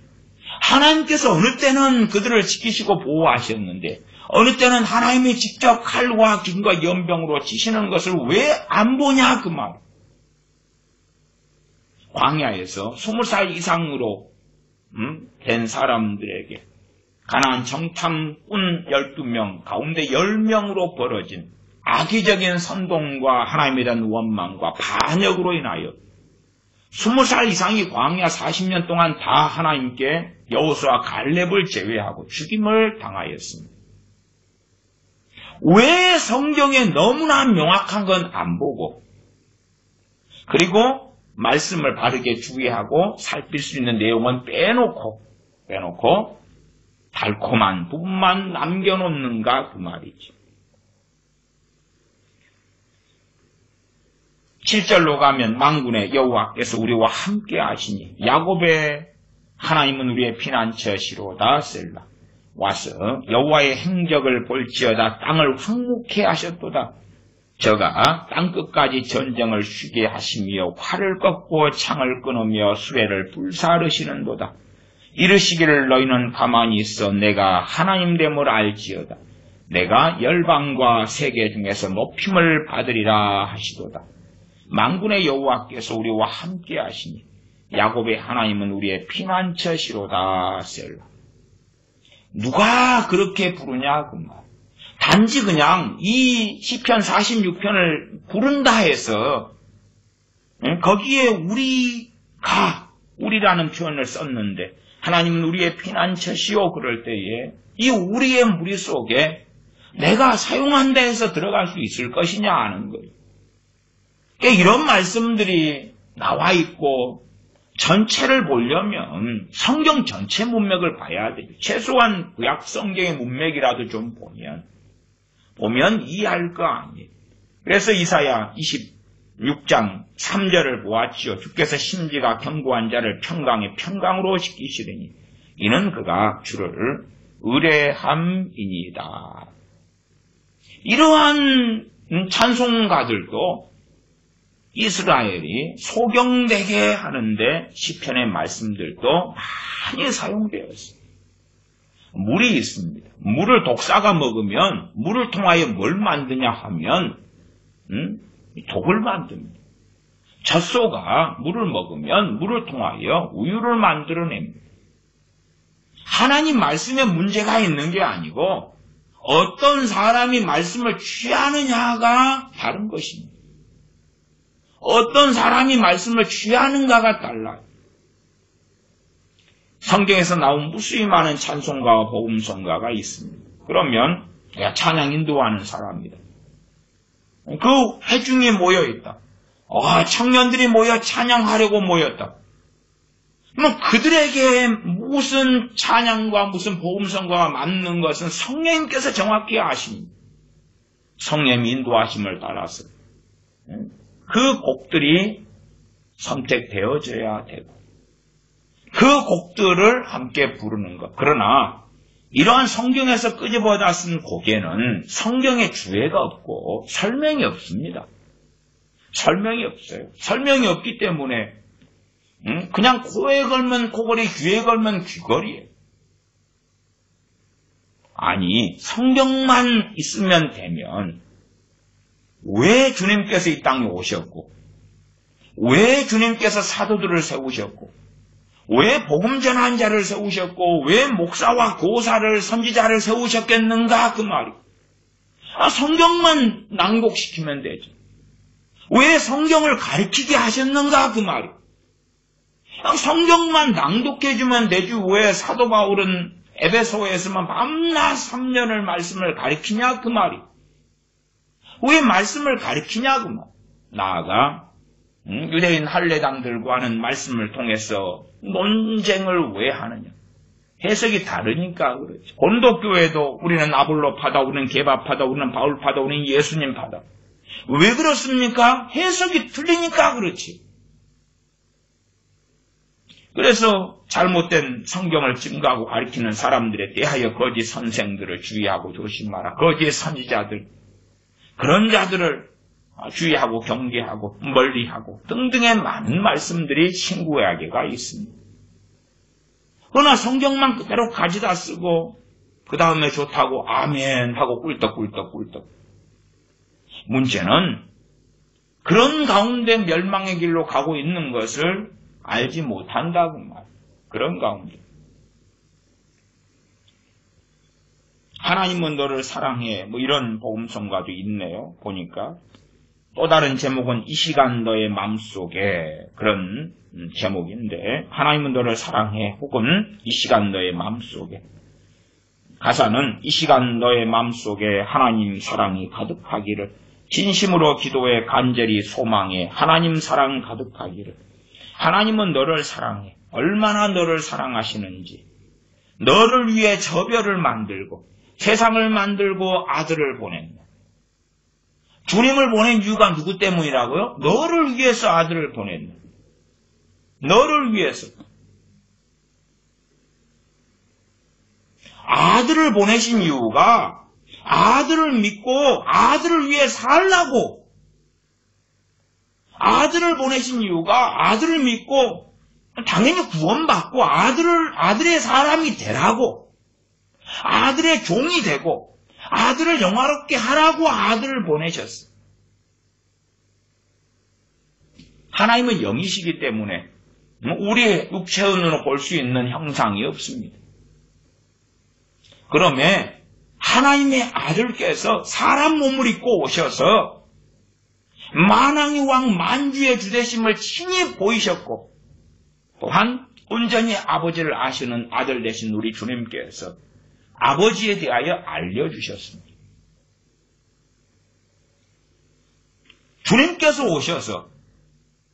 하나님께서 어느 때는 그들을 지키시고 보호하셨는데 어느 때는 하나님이 직접 칼과 김과 연병으로 치시는 것을 왜 안 보냐 그 말. 광야에서 20살 이상으로 된 사람들에게 가나안 정탐꾼 12명 가운데 10명으로 벌어진 악의적인 선동과 하나님에 대한 원망과 반역으로 인하여 20살 이상이 광야 40년 동안 다 하나님께 여호수아 갈렙을 제외하고 죽임을 당하였습니다. 왜 성경에 너무나 명확한 건 안 보고 그리고 말씀을 바르게 주의하고 살필 수 있는 내용은 빼놓고 달콤한 부분만 남겨놓는가 그 말이지. 7절로 가면 만군의 여호와께서 우리와 함께 하시니 야곱의 하나님은 우리의 피난처시로다 셀라. 와서 여호와의 행적을 볼지어다 땅을 황무케 하셨도다. 저가 땅끝까지 전쟁을 쉬게 하시며 활을 꺾고 창을 끊으며 수레를 불사르시는도다. 이르시기를 너희는 가만히 있어 내가 하나님됨을 알지어다. 내가 열방과 세계 중에서 높임을 받으리라 하시도다. 만군의 여호와께서 우리와 함께 하시니 야곱의 하나님은 우리의 피난처시로다 셀라. 누가 그렇게 부르냐 그 말. 단지 그냥 이 시편 46편을 부른다 해서 거기에 우리라는 표현을 썼는데 하나님은 우리의 피난처시오 그럴 때에 이 우리의 무리 속에 내가 사용한다 해서 들어갈 수 있을 것이냐 하는 거예요. 그러니까 이런 말씀들이 나와 있고 전체를 보려면 성경 전체 문맥을 봐야 돼요. 최소한 구약 성경의 문맥이라도 좀 보면 이해할 거 아니에요. 그래서 이사야 26장 3절을 보았지요. 주께서 심지가 견고한 자를 평강에 평강으로 시키시리니 이는 그가 주를 의뢰함이니이다. 이러한 찬송가들도 이스라엘이 소경되게 하는데 시편의 말씀들도 많이 사용되었습니다. 물이 있습니다. 물을 독사가 먹으면 물을 통하여 뭘 만드냐 하면 독을 만듭니다. 젖소가 물을 먹으면 물을 통하여 우유를 만들어냅니다. 하나님 말씀에 문제가 있는 게 아니고 어떤 사람이 말씀을 취하느냐가 다른 것입니다. 어떤 사람이 말씀을 취하는가가 달라요. 성경에서 나온 무수히 많은 찬송가와 복음성가가 있습니다. 그러면 내가 찬양 인도하는 사람이다. 그 회중이 모여있다. 청년들이 모여 찬양하려고 모였다. 그럼 그들에게 무슨 찬양과 무슨 복음성가가 맞는 것은 성령님께서 정확히 아십니다. 성령님 인도하심을 따라서 그 곡들이 선택되어져야 되고 그 곡들을 함께 부르는 것. 그러나 이러한 성경에서 끄집어다 쓴 곡에는 성경의 주해가 없고 설명이 없습니다. 설명이 없어요. 설명이 없기 때문에 그냥 코에 걸면 코걸이, 귀에 걸면 귀걸이에요. 아니, 성경만 있으면 되면 왜 주님께서 이 땅에 오셨고, 왜 주님께서 사도들을 세우셨고, 왜 복음 전한 자를 세우셨고, 왜 목사와 교사를, 선지자를 세우셨겠는가 그 말이. 성경만 낭독시키면 되죠. 왜 성경을 가르치게 하셨는가 그 말이. 성경만 낭독해주면 되지 왜 사도 바울은 에베소에서만 밤낮 3년을 말씀을 가르치냐 그 말이. 왜 말씀을 가르치냐 그 말. 나아가 유대인 할례당들과는 말씀을 통해서 논쟁을 왜 하느냐. 해석이 다르니까 그렇죠. 고린도교회도 우리는 아볼로파다, 우리는 게바파다, 우리는 바울파다, 우리는 예수님파다. 왜 그렇습니까? 해석이 틀리니까 그렇지. 그래서 잘못된 성경을 증거하고 가르치는 사람들에 대하여 거짓 선생들을 주의하고 조심하라. 거짓 선지자들, 그런 자들을 주의하고 경계하고 멀리하고 등등의 많은 말씀들이 신구약에가 있습니다. 그러나 성경만 그대로 가져다 쓰고 그 다음에 좋다고 아멘 하고 꿀떡꿀떡. 문제는 그런 가운데 멸망의 길로 가고 있는 것을 알지 못한다고 말. 그런 가운데 하나님은 너를 사랑해 뭐 이런 복음성가도 있네요. 보니까 또 다른 제목은 이 시간 너의 마음속에 그런 제목인데 하나님은 너를 사랑해 혹은 이 시간 너의 마음속에 가사는 이 시간 너의 마음속에 하나님 사랑이 가득하기를 진심으로 기도해 간절히 소망해 하나님 사랑 가득하기를. 하나님은 너를 사랑해. 얼마나 너를 사랑하시는지. 너를 위해 저별을 만들고 세상을 만들고 아들을 보냈네. 주님을 보낸 이유가 누구 때문이라고요? 너를 위해서 아들을 보냈네. 너를 위해서. 아들을 보내신 이유가 아들을 믿고 아들을 위해 살라고. 아들을 보내신 이유가 아들을 믿고 당연히 구원받고 아들의 사람이 되라고. 아들의 종이 되고 아들을 영화롭게 하라고 아들을 보내셨어. 하나님은 영이시기 때문에 우리의 육체의 눈으로 볼 수 있는 형상이 없습니다. 그러면 하나님의 아들께서 사람 몸을 입고 오셔서 만왕의 왕 만주의 주되심을 친히 보이셨고 또한 온전히 아버지를 아시는 아들 되신 우리 주님께서 아버지에 대하여 알려주셨습니다. 주님께서 오셔서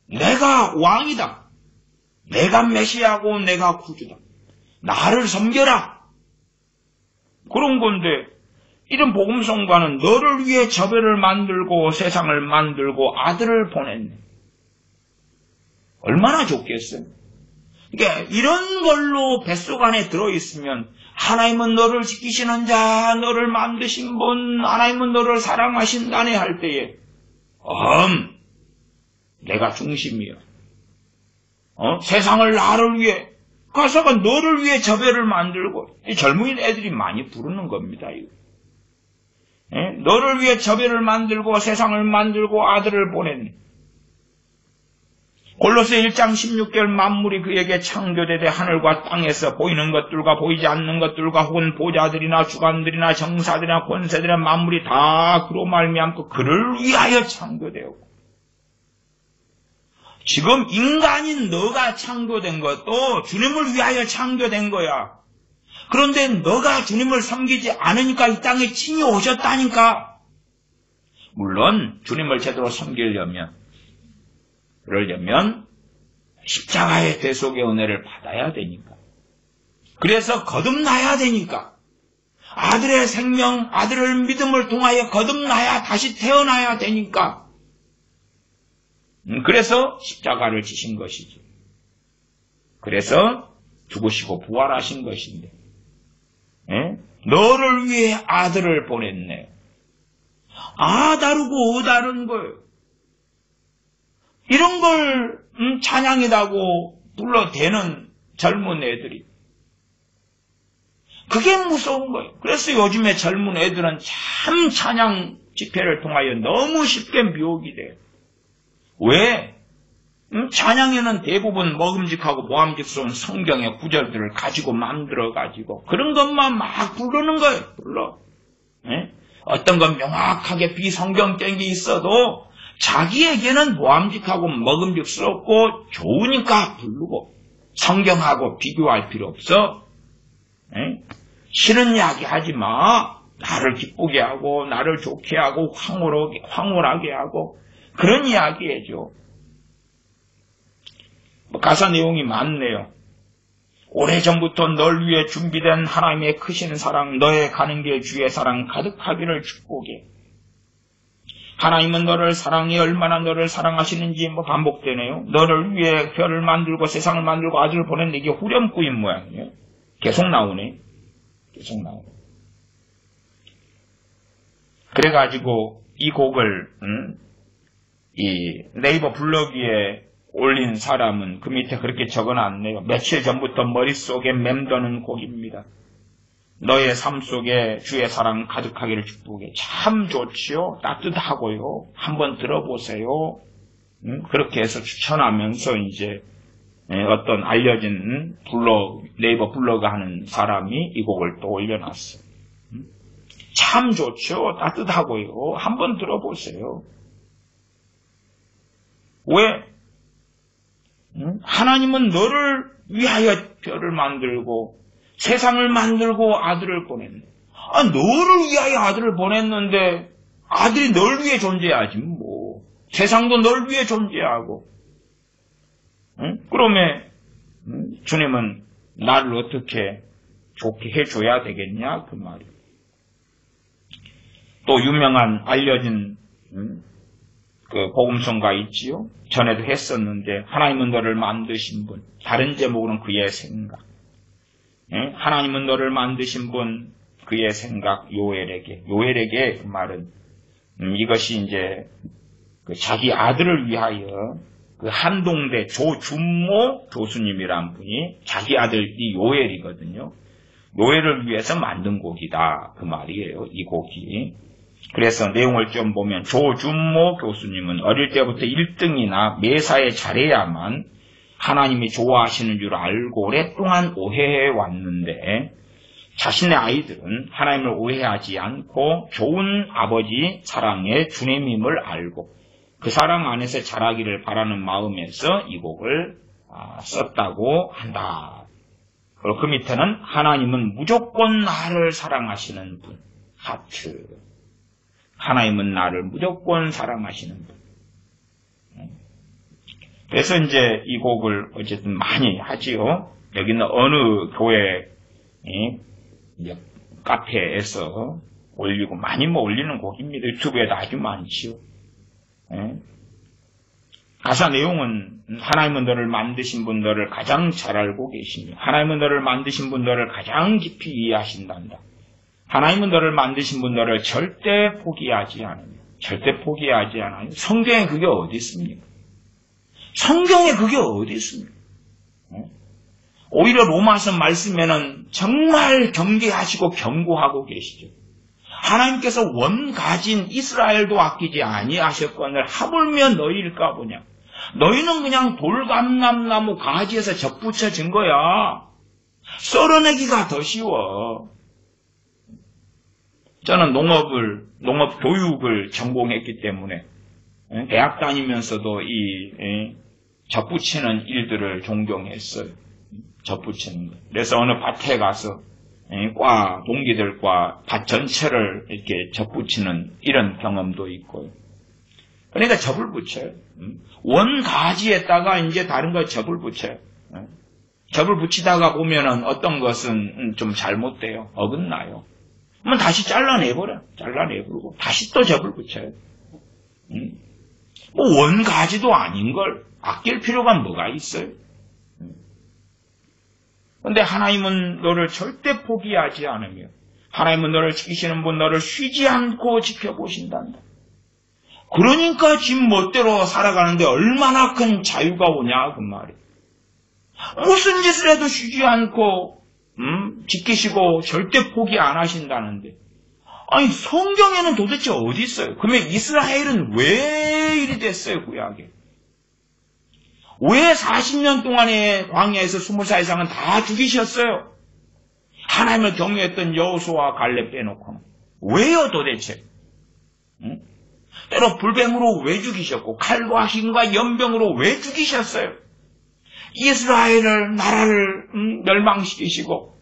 내가 왕이다. 내가 메시아고 내가 구주다. 나를 섬겨라. 그런 건데 이런 복음성과는 너를 위해 저별을 만들고 세상을 만들고 아들을 보냈네. 얼마나 좋겠어요? 그러니까 이런 걸로 뱃속 안에 들어있으면 하나님은 너를 지키시는 자, 너를 만드신 분, 하나님은 너를 사랑하신다네 할 때에 내가 중심이야. 세상을 나를 위해 가서가 너를 위해 저별을 만들고 이 젊은 애들이 많이 부르는 겁니다. 이거. 너를 위해 저별을 만들고 세상을 만들고 아들을 보냈네. 골로새 1장 16절 만물이 그에게 창조되되 하늘과 땅에서 보이는 것들과 보이지 않는 것들과 혹은 보좌들이나 주관들이나 정사들이나 권세들이나 만물이 다 그로 말미암고 그를 위하여 창조되었고 지금 인간인 너가 창조된 것도 주님을 위하여 창조된 거야. 그런데 너가 주님을 섬기지 않으니까 이 땅에 친히 오셨다니까. 물론 주님을 제대로 섬기려면 그러려면 십자가의 대속의 은혜를 받아야 되니까. 그래서 거듭나야 되니까. 아들의 생명, 아들의 믿음을 통하여 거듭나야 다시 태어나야 되니까. 그래서 십자가를 지신 것이지. 그래서 죽으시고 부활하신 것인데. 너를 위해 아들을 보냈네. 다르고 다른 거예요. 이런 걸 찬양이라고 불러대는 젊은 애들이. 그게 무서운 거예요. 그래서 요즘에 젊은 애들은 참 찬양 집회를 통하여 너무 쉽게 미혹이 돼요. 왜? 찬양에는 대부분 먹음직하고 모함직스러운 성경의 구절들을 가지고 만들어가지고 그런 것만 막 부르는 거예요. 불러. 어떤 건 명확하게 비성경적인 게 있어도 자기에게는 모함직하고 먹음직스럽고 좋으니까 부르고 성경하고 비교할 필요 없어. 싫은 이야기 하지 마. 나를 기쁘게 하고 나를 좋게 하고 황홀하게 하고 그런 이야기 해줘. 가사 내용이 많네요. 오래전부터 널 위해 준비된 하나님의 크신 사랑, 너의 가는 길 주의 사랑 가득하기를 축복해. 하나님은 너를 사랑해 얼마나 너를 사랑하시는지 반복되네요. 너를 위해 별을 만들고 세상을 만들고 아들을 보냈는데 이게 후렴구인 모양이에요. 계속 나오네. 계속 나오네. 그래가지고 이 곡을 이 네이버 블로그에 올린 사람은 그 밑에 그렇게 적어놨네요. 며칠 전부터 머릿속에 맴도는 곡입니다. 너의 삶 속에 주의 사랑 가득하기를 축복해. 참 좋지요. 따뜻하고요. 한번 들어보세요. 그렇게 해서 추천하면서 이제 어떤 알려진 네이버 블로그 하는 사람이 이 곡을 또 올려놨어요. 참 좋죠. 따뜻하고요. 한번 들어보세요. 왜? 하나님은 너를 위하여 별을 만들고 세상을 만들고 아들을 보냈네. 너를 위하여 아들을 보냈는데 아들이 널 위해 존재하지 뭐. 세상도 널 위해 존재하고. 응? 그러면 주님은 나를 어떻게 좋게 해줘야 되겠냐 그 말이에요. 또 유명한 알려진 그 복음성가 있지요. 전에도 했었는데 하나님은 너를 만드신 분. 다른 제목으로는 그의 생각. 하나님은 너를 만드신 분, 그의 생각, 요엘에게 그 말은 이것이 이제 그 자기 아들을 위하여 그 한동대 조준모 교수님이란 분이 자기 아들이 요엘이거든요. 요엘을 위해서 만든 곡이다 그 말이에요. 이 곡이. 그래서 내용을 좀 보면 조준모 교수님은 어릴 때부터 1등이나 매사에 잘해야만 하나님이 좋아하시는 줄 알고 오랫동안 오해해 왔는데 자신의 아이들은 하나님을 오해하지 않고 좋은 아버지 사랑의 주님임을 알고 그 사랑 안에서 자라기를 바라는 마음에서 이 곡을 썼다고 한다. 그리고 그 밑에는 하나님은 무조건 나를 사랑하시는 분. 하트. 하나님은 나를 무조건 사랑하시는 분. 그래서 이제 이 곡을 어쨌든 많이 하지요. 여기는 어느 교회 카페에서 올리고 많이 올리는 곡입니다. 유튜브에도 아주 많지요. 가사 내용은 하나님은 너를 만드신 분 너를 가장 잘 알고 계시며 하나님은 너를 만드신 분 너를 가장 깊이 이해하신단다. 하나님은 너를 만드신 분 너를 절대 포기하지 않으며 절대 포기하지 않아요. 성경에 그게 어디 있습니까? 성경에 그게 어디 있습니까? 오히려 로마서 말씀에는 정말 경계하시고 경고하고 계시죠. 하나님께서 원가진 이스라엘도 아끼지 아니하셨거늘 하물며 너희일까 보냐. 너희는 그냥 돌감람나무 가지에서 접붙여진 거야. 썰어내기가 더 쉬워. 저는 농업 교육을 전공했기 때문에 대학 다니면서도 이 접붙이는 일들을 존경했어요. 접붙이는 거. 그래서 어느 밭에 가서 동기들과 밭 전체를 이렇게 접붙이는 이런 경험도 있고요. 그러니까 접을 붙여요. 원 가지에다가 이제 다른 거 접을 붙여요. 접을 붙이다가 보면은 어떤 것은 좀 잘못돼요. 어긋나요. 그러면 다시 잘라내버려. 잘라내버리고 다시 또 접을 붙여요. 뭐 원 가지도 아닌 걸 아낄 필요가 뭐가 있어요? 그런데 하나님은 너를 절대 포기하지 않으며 하나님은 너를 지키시는 분 너를 쉬지 않고 지켜보신단다. 그러니까 집 멋대로 살아가는데 얼마나 큰 자유가 오냐 그 말이에요. 무슨 짓을 해도 쉬지 않고 지키시고 절대 포기 안 하신다는데 아니 성경에는 도대체 어디 있어요? 그러면 이스라엘은 왜 이리 됐어요 구약에? 왜 40년 동안의 광야에서 20살 이상은 다 죽이셨어요? 하나님을 경외했던 여호수아와 갈렙 빼놓고는. 왜요 도대체? 때로 불뱀으로 왜 죽이셨고 칼과 힘과 연병으로 왜 죽이셨어요? 이스라엘을 나라를 멸망시키시고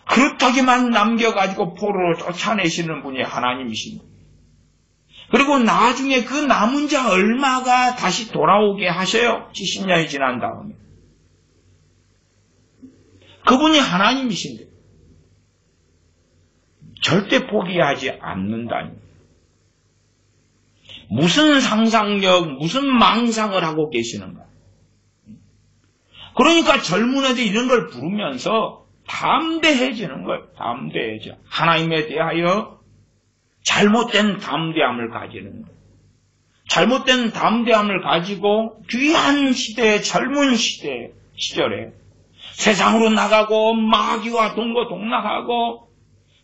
그릇하기만 남겨가지고 포로로 쫓아내시는 분이 하나님이십니다. 그리고 나중에 그 남은 자 얼마가 다시 돌아오게 하셔요. 70년이 지난 다음에. 그분이 하나님이신데 절대 포기하지 않는다니. 무슨 상상력, 무슨 망상을 하고 계시는가. 그러니까 젊은 애들 이런 걸 부르면서 담대해지는 거예요. 담대해져. 하나님에 대하여 잘못된 담대함을 가지는 거예요. 잘못된 담대함을 가지고 귀한 시대의 젊은 시절에 세상으로 나가고 마귀와 동거동락하고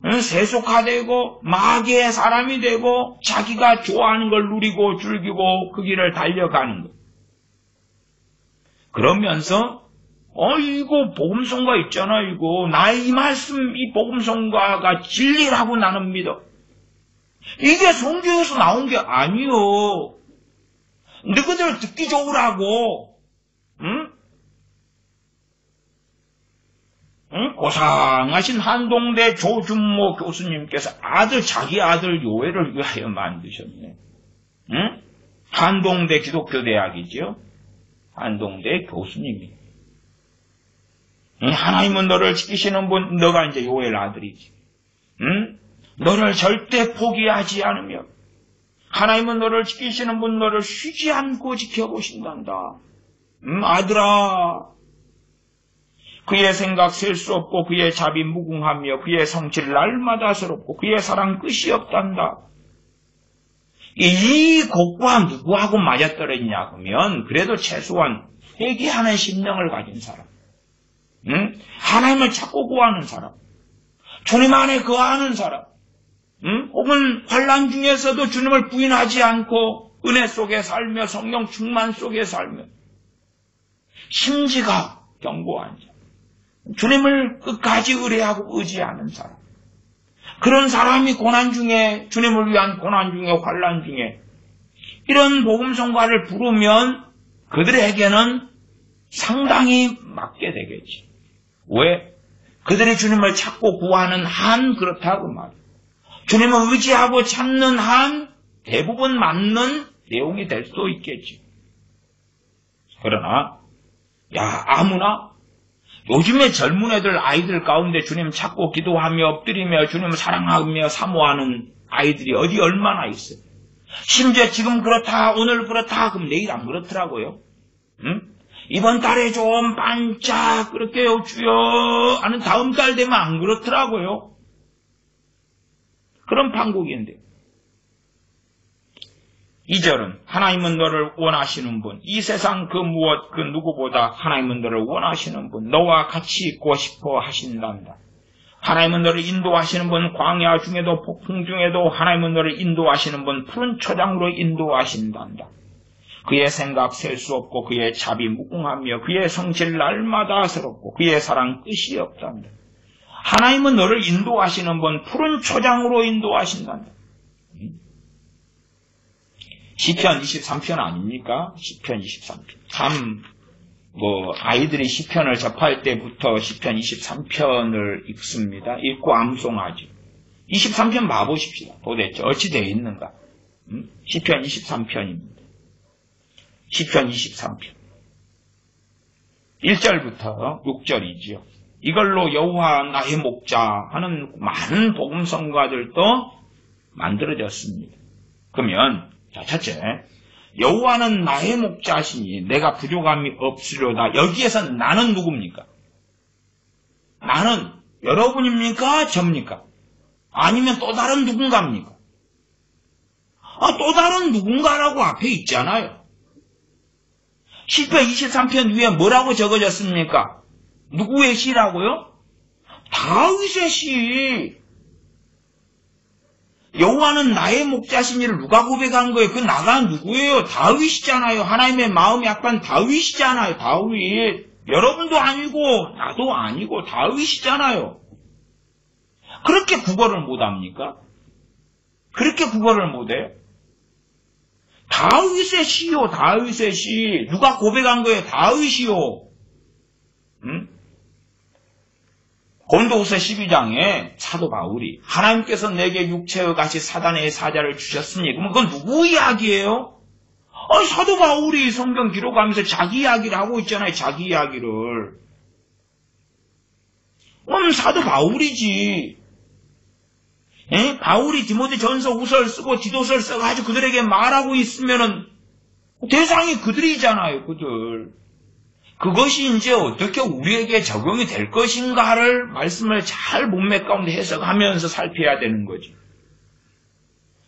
세속화되고 마귀의 사람이 되고 자기가 좋아하는 걸 누리고 즐기고 그 길을 달려가는 거. 그러면서 이거 복음성가 있잖아 이거. 나의 이 말씀 이 복음성가가 진리라고 나는 믿어. 이게 성경에서 나온 게 아니요. 너희들 듣기 좋으라고. 응? 고상하신 한동대 조준모 교수님께서 자기 아들 요회를 위하여 만드셨네. 한동대 기독교대학이죠. 한동대 교수님이. 하나님은 너를 지키시는 분, 너가 이제 요엘 아들이지. 너를 절대 포기하지 않으며, 하나님은 너를 지키시는 분, 너를 쉬지 않고 지켜보신단다. 아들아, 그의 생각 셀 수 없고, 그의 자비 무궁하며, 그의 성질 날마다 새롭고, 그의 사랑 끝이 없단다. 이 곡과 누구하고 맞아떨어지냐 하면, 그래도 최소한 회개하는 심령을 가진 사람, 하나님을 찾고 구하는 사람, 주님 안에 거하는 사람, 혹은 환난 중에서도 주님을 부인하지 않고 은혜 속에 살며 성령 충만 속에 살며 심지가 견고한 자, 주님을 끝까지 의뢰하고 의지하는 사람, 그런 사람이 고난 중에, 주님을 위한 고난 중에, 환난 중에 이런 복음성가를 부르면 그들에게는 상당히 맞게 되겠지. 왜? 그들이 주님을 찾고 구하는 한 그렇다고 말이야. 주님을 의지하고 찾는 한 대부분 맞는 내용이 될 수도 있겠지. 그러나 아무나 요즘에 젊은 아이들 가운데 주님 찾고 기도하며 엎드리며 주님을 사랑하며 사모하는 아이들이 어디 얼마나 있어요. 심지어 지금 그렇다, 오늘 그렇다, 그럼 내일 안 그렇더라고요. 이번 달에 좀 반짝 그렇게요 주여 하는 다음 달 되면 안 그렇더라고요. 그런 판국인데, 2절은 하나님은 너를 원하시는 분, 이 세상 그 무엇 그 누구보다 하나님은 너를 원하시는 분, 너와 같이 있고 싶어 하신단다. 하나님은 너를 인도하시는 분, 광야 중에도 폭풍 중에도 하나님은 너를 인도하시는 분, 푸른 초장으로 인도하신단다. 그의 생각 셀 수 없고, 그의 자비 무궁하며, 그의 성질 날마다 새롭고, 그의 사랑 끝이 없단다. 하나님은 너를 인도하시는 분, 푸른 초장으로 인도하신단다. 시편 23편 아닙니까? 시편 23편. 참, 아이들이 시편을 접할 때부터 시편 23편을 읽습니다. 읽고 암송하죠. 23편 봐보십시다. 도대체 어찌 되어 있는가? 시편 23편입니다. 시편 23편. 1절부터 6절이지요. 이걸로 여호와 나의 목자 하는 많은 복음성가들도 만들어졌습니다. 그러면 첫째, 여호와는 나의 목자시니 내가 부족함이 없으려다. 여기에서 나는 누굽니까? 나는 여러분입니까? 접니까? 아니면 또 다른 누군가입니까? 또 다른 누군가라고 앞에 있잖아요. 시편 23편 위에 뭐라고 적어졌습니까? 누구의 시라고요? 다윗의 시. 여호와는 나의 목자시니를 누가 고백한 거예요? 그 나가 누구예요? 다윗이잖아요. 하나님의 마음이 약간 다윗이잖아요. 다윗. 여러분도 아니고 나도 아니고 다윗이잖아요. 그렇게 국어를 못합니까? 그렇게 국어를 못해? 다윗의 시요. 다윗의 시. 누가 고백한 거예요? 다윗이요. 고린도후서 12장에 사도 바울이 하나님께서 내게 육체와 같이 사단의 사자를 주셨으니, 그럼 그건 누구 이야기예요? 사도 바울이 성경 기록하면서 자기 이야기를 하고 있잖아요. 자기 이야기를. 사도 바울이지. 바울이 디모데전서 후서를 쓰고 지도서를 써가지고 그들에게 말하고 있으면은 대상이 그들이잖아요. 그들. 그것이 이제 어떻게 우리에게 적용이 될 것인가를 말씀을 잘 문맥 가운데 해석하면서 살펴야 되는 거지.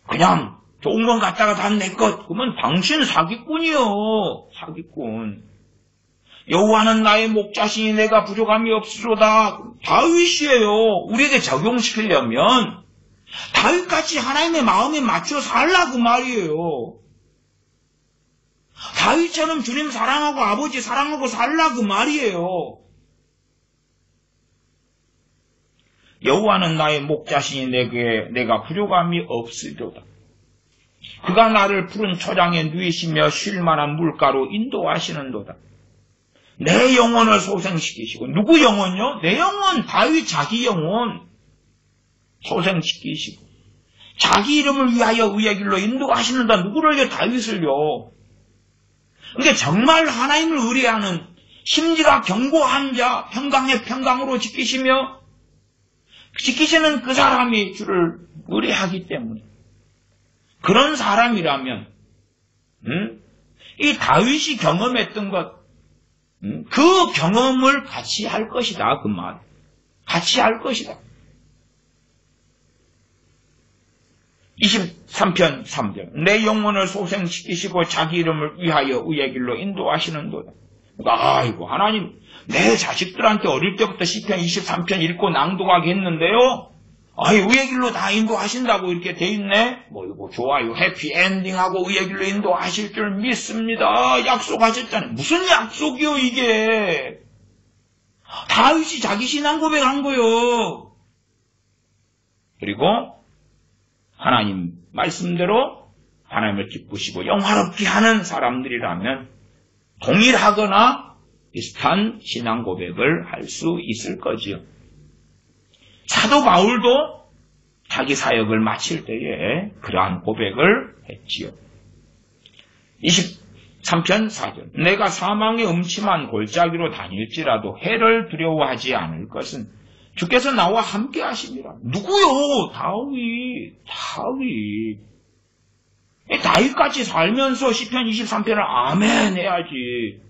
그냥 좋은 건 갖다가 다 내 것. 그러면 당신 사기꾼이요. 사기꾼. 여호와는 나의 목자시니 내가 부족함이 없으로다. 다윗이에요. 우리에게 적용시키려면 다윗같이 하나님의 마음에 맞춰 살라고 말이에요. 다윗처럼 주님 사랑하고 아버지 사랑하고 살라 그 말이에요. 여호와는 나의 목자시니 내가 부족함이 없으리로다. 그가 나를 푸른 초장에 누이시며 쉴 만한 물가로 인도하시는도다. 내 영혼을 소생시키시고, 누구 영혼요? 내 영혼, 다윗 자기 영혼 소생시키시고, 자기 이름을 위하여 의의 길로 인도하시는다. 누구를 위해? 다윗을요. 그러니까 정말 하나님을 의뢰하는 심지가 견고한 자, 평강의 평강으로 지키시며 지키시는 그 사람이 주를 의뢰하기 때문에, 그런 사람이라면 이 다윗이 경험했던 것, 그 경험을 같이 할 것이다. 그 말. 같이 할 것이다. 23편 3절. 내 영혼을 소생시키시고 자기 이름을 위하여 의의 길로 인도하시는도다. 아이고, 하나님, 내 자식들한테 어릴 때부터 시편 23편 읽고 낭독하게 했는데요. 의의 길로 다 인도하신다고 이렇게 돼 있네? 이거 좋아요. 해피엔딩하고 의의 길로 인도하실 줄 믿습니다. 약속하셨잖아요. 무슨 약속이요, 이게? 다윗이 자기 신앙 고백한 거요. 그리고 하나님 말씀대로 하나님을 기쁘시고 영화롭게 하는 사람들이라면 동일하거나 비슷한 신앙 고백을 할 수 있을 거지요. 사도 바울도 자기 사역을 마칠 때에 그러한 고백을 했지요. 23편 4절. 내가 사망의 음침한 골짜기로 다닐지라도 해를 두려워하지 않을 것은 주께서 나와 함께 하시리라. 누구요? 다윗. 다윗같이 살면서 시편 23편을 아멘 해야지.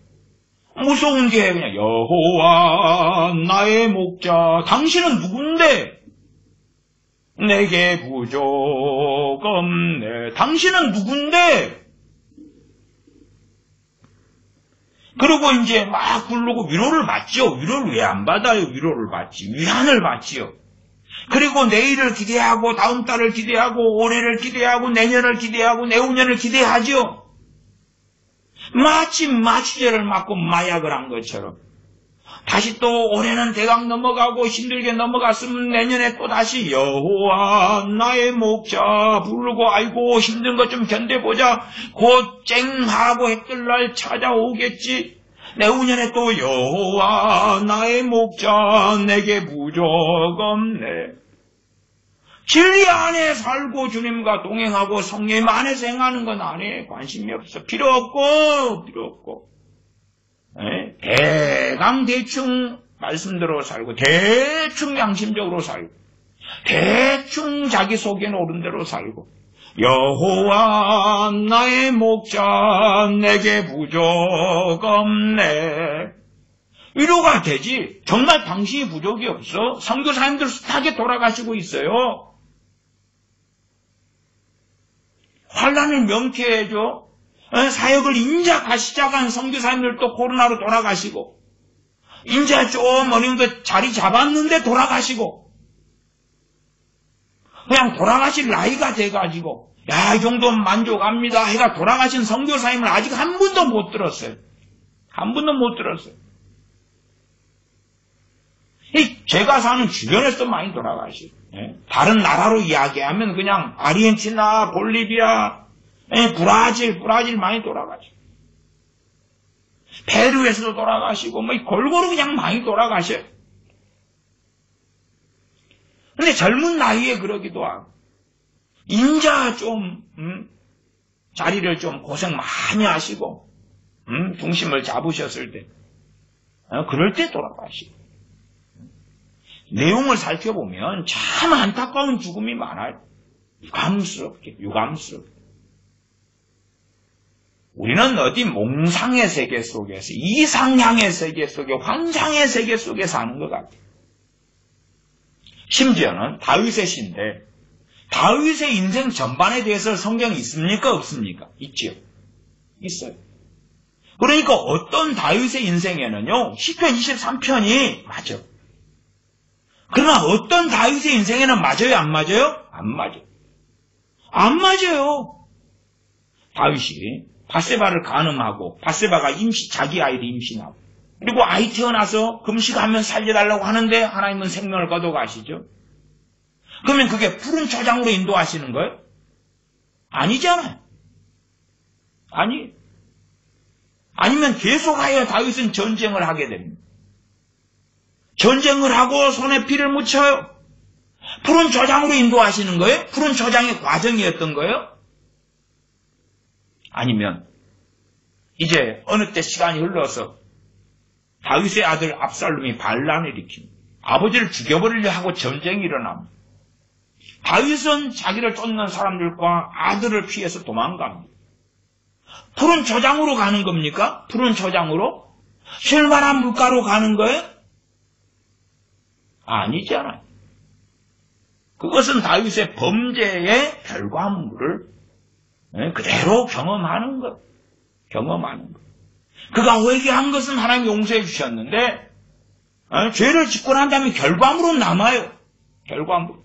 무서운 게 그냥 여호와 나의 목자. 당신은 누군데? 내게 부족 없네. 당신은 누군데? 그리고 이제 막 부르고 위로를 받죠. 위로를 왜 안 받아요? 위로를 받지. 위안을 받지요. 그리고 내일을 기대하고 다음 달을 기대하고 올해를 기대하고 내년을 기대하고 내후년을 기대하죠. 마치 마취제를 맞고 마약을 한 것처럼 다시 또 올해는 대강 넘어가고 힘들게 넘어갔으면 내년에 또 다시 여호와 나의 목자 부르고 아이고 힘든 것 좀 견뎌보자. 곧 쨍하고 해뜰날 찾아오겠지. 내후년에 또 여호와 나의 목자 내게 부족 없네. 진리 안에 살고 주님과 동행하고 성령 안에서 행하는 건 안에 관심이 없어. 필요 없고. 대강 대충 말씀대로 살고 대충 양심적으로 살고 대충 자기 속에 오른 대로 살고 여호와 나의 목자 내게 부족 없네. 위로가 되지. 정말 당신이 부족이 없어. 선교사님들 숱하게 돌아가시고 있어요. 환란을 명쾌해줘. 사역을 인자 시작한 선교사님들도 코로나로 돌아가시고 인자 좀 어느 정도 자리 잡았는데 돌아가시고 그냥 돌아가실 나이가 돼가지고 이 정도면 만족합니다 해가 돌아가신 선교사님을 아직 한 분도 못 들었어요. 제가 사는 주변에서 많이 돌아가시고 다른 나라로 이야기하면 그냥 아르헨티나, 볼리비아, 브라질 많이 돌아가시고 페루에서도 돌아가시고 골고루 그냥 많이 돌아가셔요. 근데 젊은 나이에 그러기도 하고 인자 좀 자리를 좀 고생 많이 하시고 중심을 잡으셨을 때 그럴 때 돌아가시고 내용을 살펴보면 참 안타까운 죽음이 많아요. 유감스럽게. 우리는 어디 몽상의 세계 속에서 이상향의 세계 속에 환상의 세계 속에 사는 것 같아요. 심지어는 다윗의 시인데 다윗의 인생 전반에 대해서 성경이 있습니까? 없습니까? 있지요. 있어요. 그러니까 어떤 다윗의 인생에는요. 시편 23편이 맞아. 그러나 어떤 다윗의 인생에는 맞아요? 안 맞아요? 안 맞아요. 다윗이 바세바를 간음하고 바세바가 자기 아이를 임신하고 그리고 아이 태어나서 금식하면 살려달라고 하는데 하나님은 생명을 거둬가시죠. 그러면 그게 푸른 초장으로 인도하시는 거예요? 아니잖아요. 아니면 계속하여 다윗은 전쟁을 하게 됩니다. 전쟁을 하고 손에 피를 묻혀요. 푸른 저장으로 인도하시는 거예요? 푸른 저장의 과정이었던 거예요? 아니면 이제 어느 때 시간이 흘러서 다윗의 아들 압살롬이 반란을 일으킵니다. 아버지를 죽여버리려 하고 전쟁이 일어납니다. 다윗은 자기를 쫓는 사람들과 아들을 피해서 도망갑니다. 푸른 저장으로 가는 겁니까? 푸른 저장으로? 쉴만한 물가로 가는 거예요? 아니잖아요. 그것은 다윗의 범죄의 결과물을 그대로 경험하는 것. 경험하는 것. 그가 회개한 것은 하나님이 용서해 주셨는데 죄를 짓고 난 다음에 결과물은 남아요. 결과물.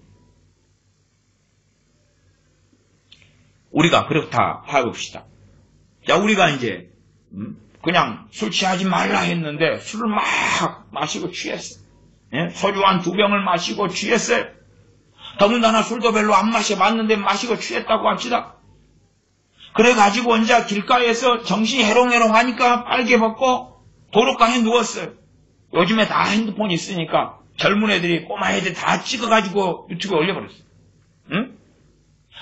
우리가 그렇다 해봅시다. 자, 우리가 이제 그냥 술 취하지 말라 했는데 술을 막 마시고 취했어요. 소주 한 2병을 마시고 취했어요. 더군다나 술도 별로 안 마셔봤는데 마시고 취했다고 합시다. 그래가지고 이제 길가에서 정신이 해롱해롱하니까 빨개 벗고 도로가에 누웠어요. 요즘에 다 핸드폰이 있으니까 젊은 애들이 꼬마 애들 다 찍어가지고 유튜브에 올려버렸어요. 응?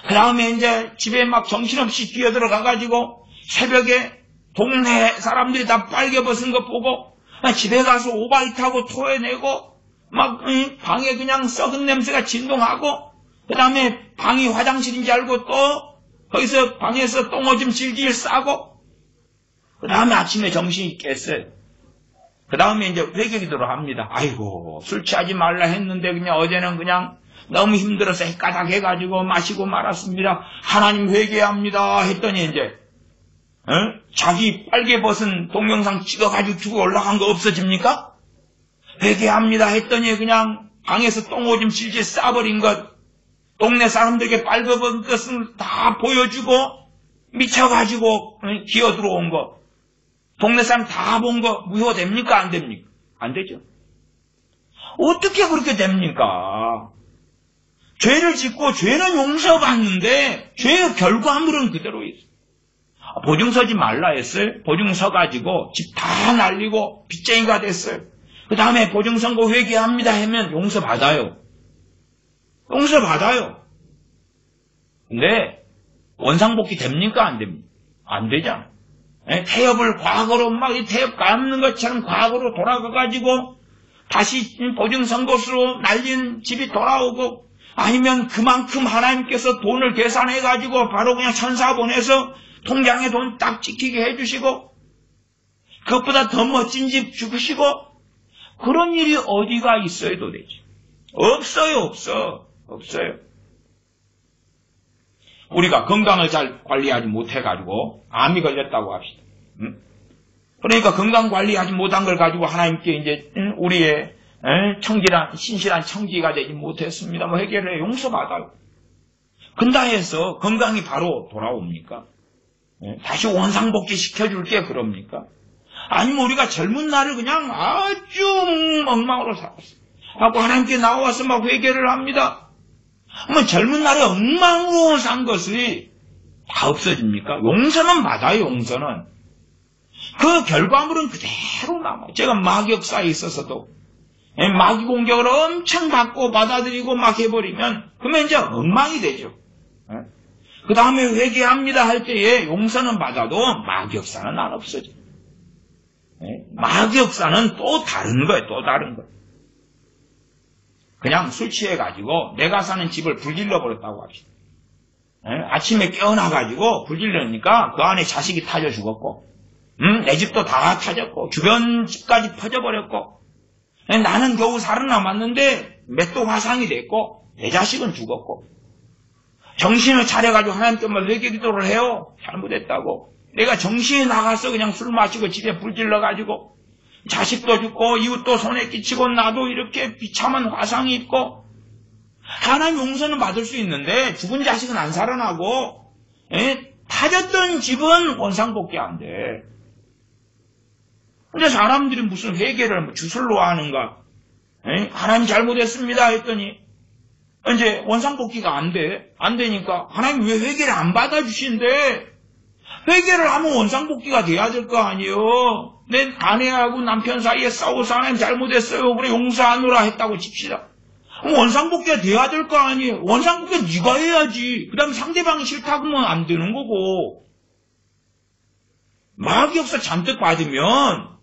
그 다음에 이제 집에 막 정신없이 뛰어들어가가지고 새벽에 동네 사람들이 다 빨개 벗은 거 보고 집에 가서 오바이 타고 토해내고 막 방에 그냥 썩은 냄새가 진동하고 그 다음에 방이 화장실인 줄 알고 또 거기서 방에서 똥오줌 질질 싸고 그 다음에 아침에 정신이 깼어요. 그 다음에 이제 회개기도를 합니다. 아이고 술 취하지 말라 했는데 그냥 어제는 그냥 너무 힘들어서 헷가닥 해가지고 마시고 말았습니다. 하나님 회개합니다 했더니 이제 자기 빨개 벗은 동영상 찍어가지고 주고 올라간 거 없어집니까? 회개합니다 했더니 그냥 방에서 똥오줌 질질 싸버린 것, 동네 사람들에게 빨개 벗은 것을 다 보여주고 미쳐가지고 기어 들어온 거, 동네 사람 다 본 거 무효됩니까? 안 됩니까? 안 되죠. 어떻게 그렇게 됩니까? 죄를 짓고 죄는 용서받는데 죄의 결과물은 그대로 있어요. 보증 서지 말라 했어요. 보증 서가지고 집 다 날리고 빚쟁이가 됐어요. 그 다음에 보증 선고 회개합니다 하면 용서받아요. 용서받아요. 근데 원상복귀 됩니까? 안 됩니까? 안 되잖아요. 태엽을 과거로 막 이 태엽 감는 것처럼 과거로 돌아가가지고 다시 보증 선고수로 날린 집이 돌아오고 아니면 그만큼 하나님께서 돈을 계산해가지고 바로 그냥 천사 보내서 통장에 돈 딱 찍히게 해주시고 그것보다 더 멋진 집 주시고 그런 일이 어디가 있어요 도대체? 없어요. 없어요. 우리가 건강을 잘 관리하지 못해가지고 암이 걸렸다고 합시다. 그러니까 건강 관리하지 못한 걸 가지고 하나님께 이제 우리의 청질한 신실한 청지가 되지 못했습니다. 뭐 회개를 용서받아요. 근다 해서 건강이 바로 돌아옵니까? 다시 원상복귀 시켜줄게 그럽니까? 아니면 우리가 젊은 날을 그냥 아주 엉망으로 살았어요. 하고 하나님께 나와서 막 회개를 합니다. 그러면 젊은 날에 엉망으로 산 것이 다 없어집니까? 용서는 받아요. 용서는. 그 결과물은 그대로 남아요. 제가 마격사에 있어서도 마귀 공격을 엄청 받고 받아들이고 막 해버리면 그러면 이제 엉망이 되죠. 그 다음에 회개합니다 할 때에 용서는 받아도 마격사는 안 없어져. 마격사는 또 다른 거예요. 또 다른 거예요. 그냥 술 취해가지고 내가 사는 집을 불질러 버렸다고 합시다. 아침에 깨어나가지고 불질러니까 그 안에 자식이 타져 죽었고 내 집도 다 타졌고 주변 집까지 퍼져버렸고 나는 겨우 살아남았는데 맷도 화상이 됐고 내 자식은 죽었고 정신을 차려가지고 하나님께 회개기도를 해요. 잘못했다고. 내가 정신이 나가서 그냥 술 마시고 집에 불질러가지고 자식도 죽고 이웃도 손에 끼치고 나도 이렇게 비참한 화상이 있고 하나님 용서는 받을 수 있는데 죽은 자식은 안 살아나고 타졌던 집은 원상복귀 안 돼. 근데 사람들이 무슨 회개를 주술로 하는가? 하나님 잘못했습니다 했더니 이제 원상복귀가 안 돼. 안 되니까 하나님 왜 회개를 안 받아주신대? 회개를 하면 원상복귀가 돼야 될 거 아니에요. 내 아내하고 남편 사이에 싸워서 하나님 잘못했어요. 그래 용서하노라 했다고 칩시다. 그럼 원상복귀가 돼야 될 거 아니에요. 원상복귀 네가 해야지. 그 다음에 상대방이 싫다고 하면 안 되는 거고. 마귀역사 잔뜩 받으면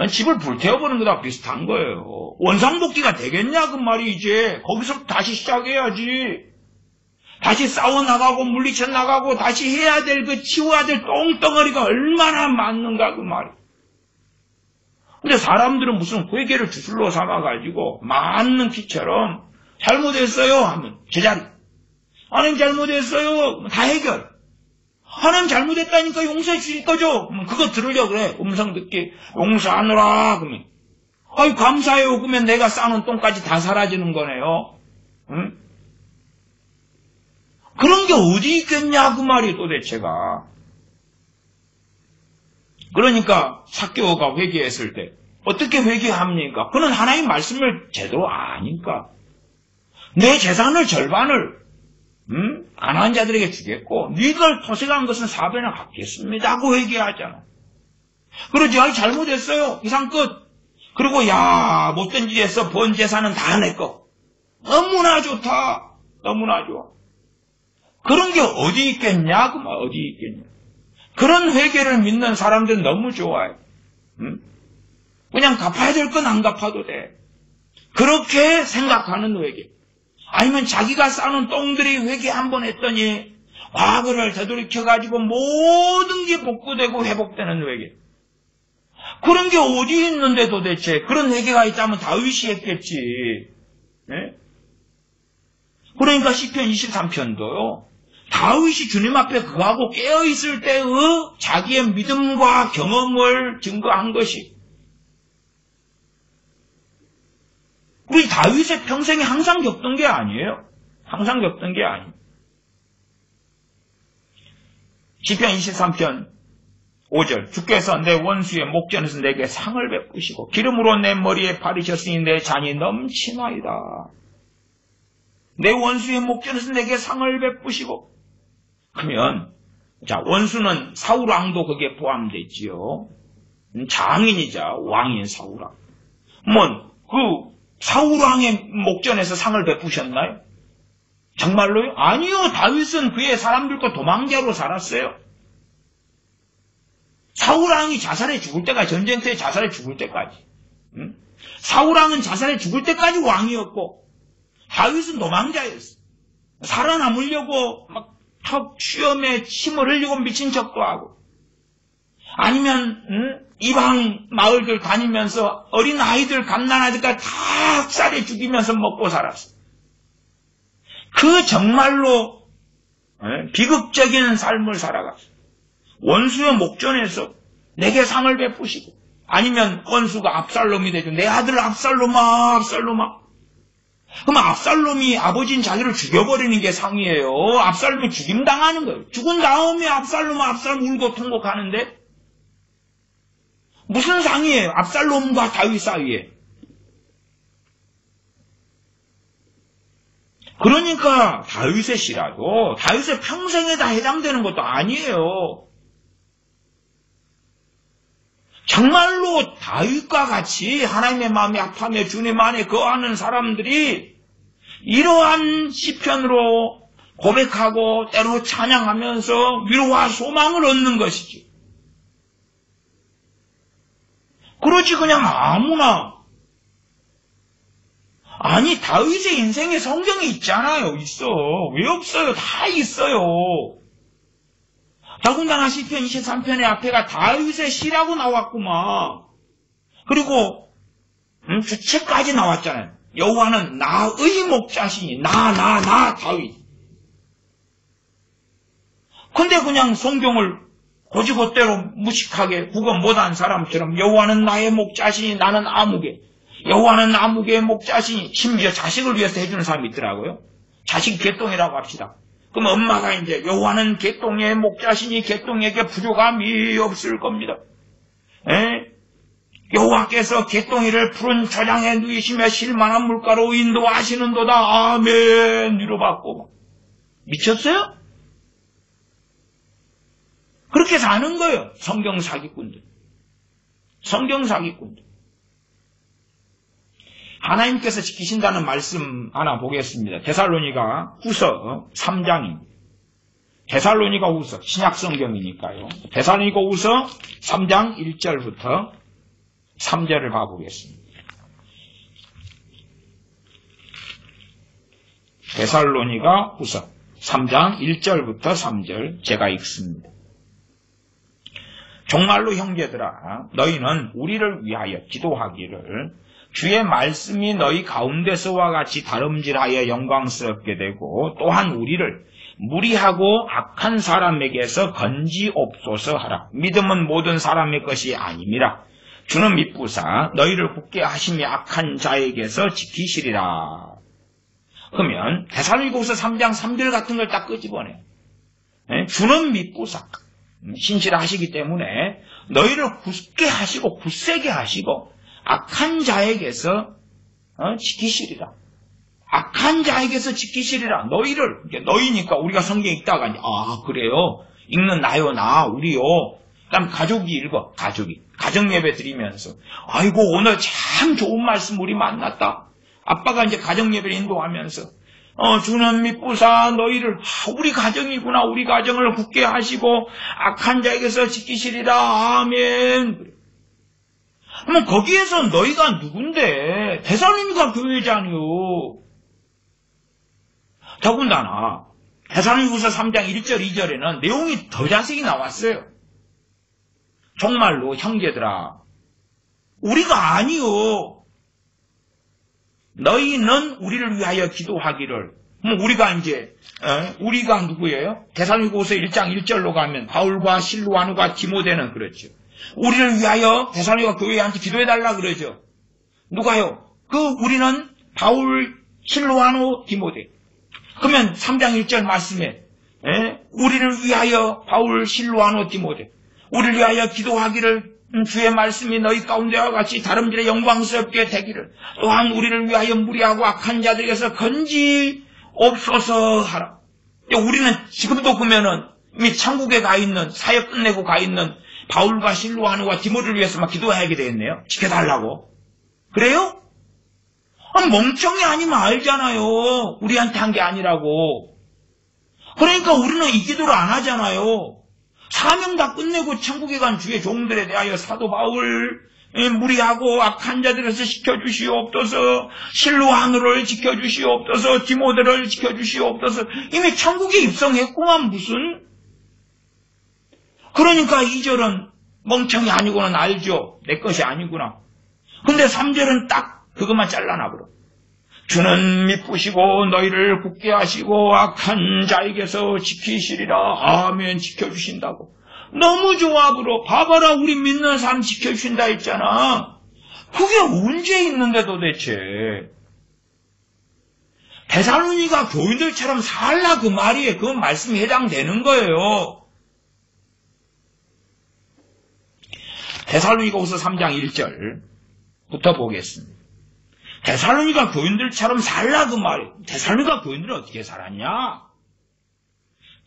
집을 불태워버리는 거다 비슷한 거예요. 원상복귀가 되겠냐 그 말이 이제. 거기서 다시 시작해야지. 다시 싸워나가고 물리쳐나가고 다시 해야 될 그 치워야 될 똥덩어리가 얼마나 많는가 그 말이. 근데 사람들은 무슨 회개를 주술로 삼아가지고 맞는 피처럼 잘못했어요 하면 제자리. 하나님 잘못했어요. 다 해결. 하나님 잘못했다니까 용서해 주실 거죠? 그거 들으려고 그래. 음성 듣기. 용서하노라. 그러면. 아유, 감사해요. 그러면 내가 싸놓은 똥까지 다 사라지는 거네요. 응? 그런 게 어디 있겠냐, 그 말이 도대체가. 그러니까 삭개오가 회개했을 때 어떻게 회개합니까? 그는 하나님 말씀을 제대로 아니까. 내 재산을 절반을 가난한 자들에게 주겠고 니들 토색한 것은 4배나 갚겠습니다 하고 회개하잖아. 그러지. 아니 잘못했어요. 이상 끝. 그리고 야 못된 짓 했어. 번 재산은 다 내 거. 너무나 좋다. 너무나 좋아. 그런 게 어디 있겠냐? 그 말 어디 있겠냐? 그런 회개를 믿는 사람들은 너무 좋아요. 그냥 갚아야 될 건 안 갚아도 돼. 그렇게 생각하는 회개. 아니면 자기가 쌓아놓은 똥들이 회개 한 번 했더니 과거를 되돌이켜가지고 모든 게 복구되고 회복되는 회개. 그런 게 어디 있는데 도대체. 그런 회개가 있다면 다윗이 했겠지. 네? 그러니까 시편 23편도요. 다윗이 주님 앞에 그하고 깨어있을 때의 자기의 믿음과 경험을 증거한 것이. 우리 다윗의 평생에 항상 겪던 게 아니에요. 항상 겪던 게 아니에요. 시편 23편 5절. 주께서 내 원수의 목전에서 내게 상을 베푸시고 기름으로 내 머리에 바르셨으니 내 잔이 넘치나이다. 내 원수의 목전에서 내게 상을 베푸시고. 그러면 자 원수는 사울왕도 거기에 포함되어 있지요. 장인이자 왕인 사울왕. 그 사울왕의 목전에서 상을 베푸셨나요? 정말로요? 아니요. 다윗은 그의 사람들과 도망자로 살았어요. 사울왕이 자살해 죽을 때까지, 전쟁터에 자살해 죽을 때까지. 사울왕은 자살해 죽을 때까지 왕이었고 다윗은 도망자였어. 살아남으려고 막 턱 시험에 침을 흘리고 미친 척도 하고, 아니면 이방 마을들 다니면서 어린 아이들, 갓난아이들까지 다 학살해 죽이면서 먹고 살았어. 그 정말로 비극적인 삶을 살아갔어. 원수의 목전에서 내게 상을 베푸시고, 아니면 원수가 압살롬이 되죠. 내 아들 압살롬아, 압살롬아. 그럼 압살롬이 아버지인 자기를 죽여버리는 게 상이에요. 압살롬이 죽임당하는 거예요. 죽은 다음에 압살롬 울고 통곡하는데 무슨 상이에요? 압살롬과 다윗 사이에. 그러니까 다윗의 시라도 다윗의 평생에 다 해당되는 것도 아니에요. 정말로 다윗과 같이 하나님의 마음이 합하며 주님 안에 거하는 사람들이 이러한 시편으로 고백하고 때로 찬양하면서 위로와 소망을 얻는 것이지. 그렇지 그냥 아무나. 아니 다윗의 인생에 성경이 있잖아요. 있어. 왜 없어요? 다 있어요. 더군다나 시편 23편의 앞에가 다윗의 시라고 나왔구만. 그리고 주체까지 나왔잖아요. 여호와는 나의 목자시니 나 다윗. 근데 그냥 성경을 고지고대로 무식하게 구건 못한 사람처럼 여호와는 나의 목자시니 나는 아무개, 여호와는 아무개의 목자시니, 심지어 자식을 위해서 해주는 사람이 있더라고요. 자식 개똥이라고 합시다. 그럼 엄마가 이제 여호와는 개똥의 목자시니 개똥에게 부족함이 없을 겁니다. 여호와께서 개똥이를 푸른 초장에 누이시며 실만한 물가로 인도하시는도다. 아멘. 위로받고. 미쳤어요? 그렇게 사는 거예요. 성경 사기꾼들. 성경 사기꾼들. 하나님께서 지키신다는 말씀 하나 보겠습니다. 데살로니가 후서 3장입니다. 데살로니가 후서, 신약 성경이니까요. 데살로니가 후서 3장 1절부터 3절을 봐보겠습니다. 데살로니가 후서 3장 1절부터 3절 제가 읽습니다. 정말로 형제들아, 너희는 우리를 위하여 기도하기를 주의 말씀이 너희 가운데서와 같이 다름질하여 영광스럽게 되고 또한 우리를 무리하고 악한 사람에게서 건지옵소서 하라. 믿음은 모든 사람의 것이 아님이라. 주는 믿부사 너희를 굳게 하심이 악한 자에게서 지키시리라. 그러면 데살로니가후서 3장 3절 같은 걸 딱 끄집어내요. 주는 믿부사 신실하시기 때문에 너희를 굳게 하시고 굳세게 하시고 악한 자에게서 지키시리라. 악한 자에게서 지키시리라. 너희를, 너희니까 우리가 성경 읽다가 그래요. 읽는 나요, 우리요. 그다음 가족이 읽어. 가정 예배 드리면서 아이고 오늘 참 좋은 말씀 우리 만났다. 아빠가 이제 가정 예배를 인도하면서 주는 믿부사 너희를 우리 가정이구나. 우리 가정을 굳게 하시고 악한 자에게서 지키시리라. 아멘. 그러면 거기에서 너희가 누군데? 데살로니가 교회잖아요. 더군다나 데살로니가후서 3장 1절 2절에는 내용이 더 자세히 나왔어요. 정말로 형제들아, 우리가 아니요. 너희는 우리를 위하여 기도하기를. 우리가 이제 우리가 누구예요? 데살로니가후서 1장 1절로 가면 바울과 실로아누가 디모데는 그렇죠. 우리를 위하여 데살로니가 교회한테 기도해달라 그러죠. 누가요? 우리는 바울, 실로아누, 디모데. 그러면 3장 1절 말씀에 우리를 위하여 바울, 실로아누, 디모데. 우리를 위하여 기도하기를 주의 말씀이 너희 가운데와 같이 다름질에 영광스럽게 되기를 또한 우리를 위하여 무리하고 악한 자들에게서 건지옵소서 하라. 우리는 지금도 보면은 이미 천국에 가 있는 사역 끝내고 가 있는 바울과 실로아누와 디모데를 위해서 막 기도하게 되겠네요. 지켜달라고. 그래요? 멍청이 아니면 알잖아요. 우리한테 한 게 아니라고. 그러니까 우리는 이 기도를 안 하잖아요. 사명 다 끝내고 천국에 간 주의 종들에 대하여 사도 바울 무리하고 악한 자들에서 지켜주시옵소서, 실로아누를 지켜주시옵소서, 디모데를 지켜주시옵소서. 이미 천국에 입성했구만 무슨. 그러니까 2절은 멍청이 아니고는 알죠. 내 것이 아니구나. 근데 3절은 딱 그것만 잘라놔버려. 주는 믿으시고 너희를 굳게 하시고 악한 자에게서 지키시리라. 아멘. 지켜주신다고. 너무 좋아 불어. 봐봐라 우리 믿는 사람 지켜주신다 했잖아. 그게 언제 있는데 도대체. 데살로니가 교인들처럼 살라 그 말이에요. 그 말씀이 해당되는 거예요. 데살로니가후서 3장 1절부터 보겠습니다. 데살로니가 교인들처럼 살라 그 말이에요. 데살로니가 교인들은 어떻게 살았냐?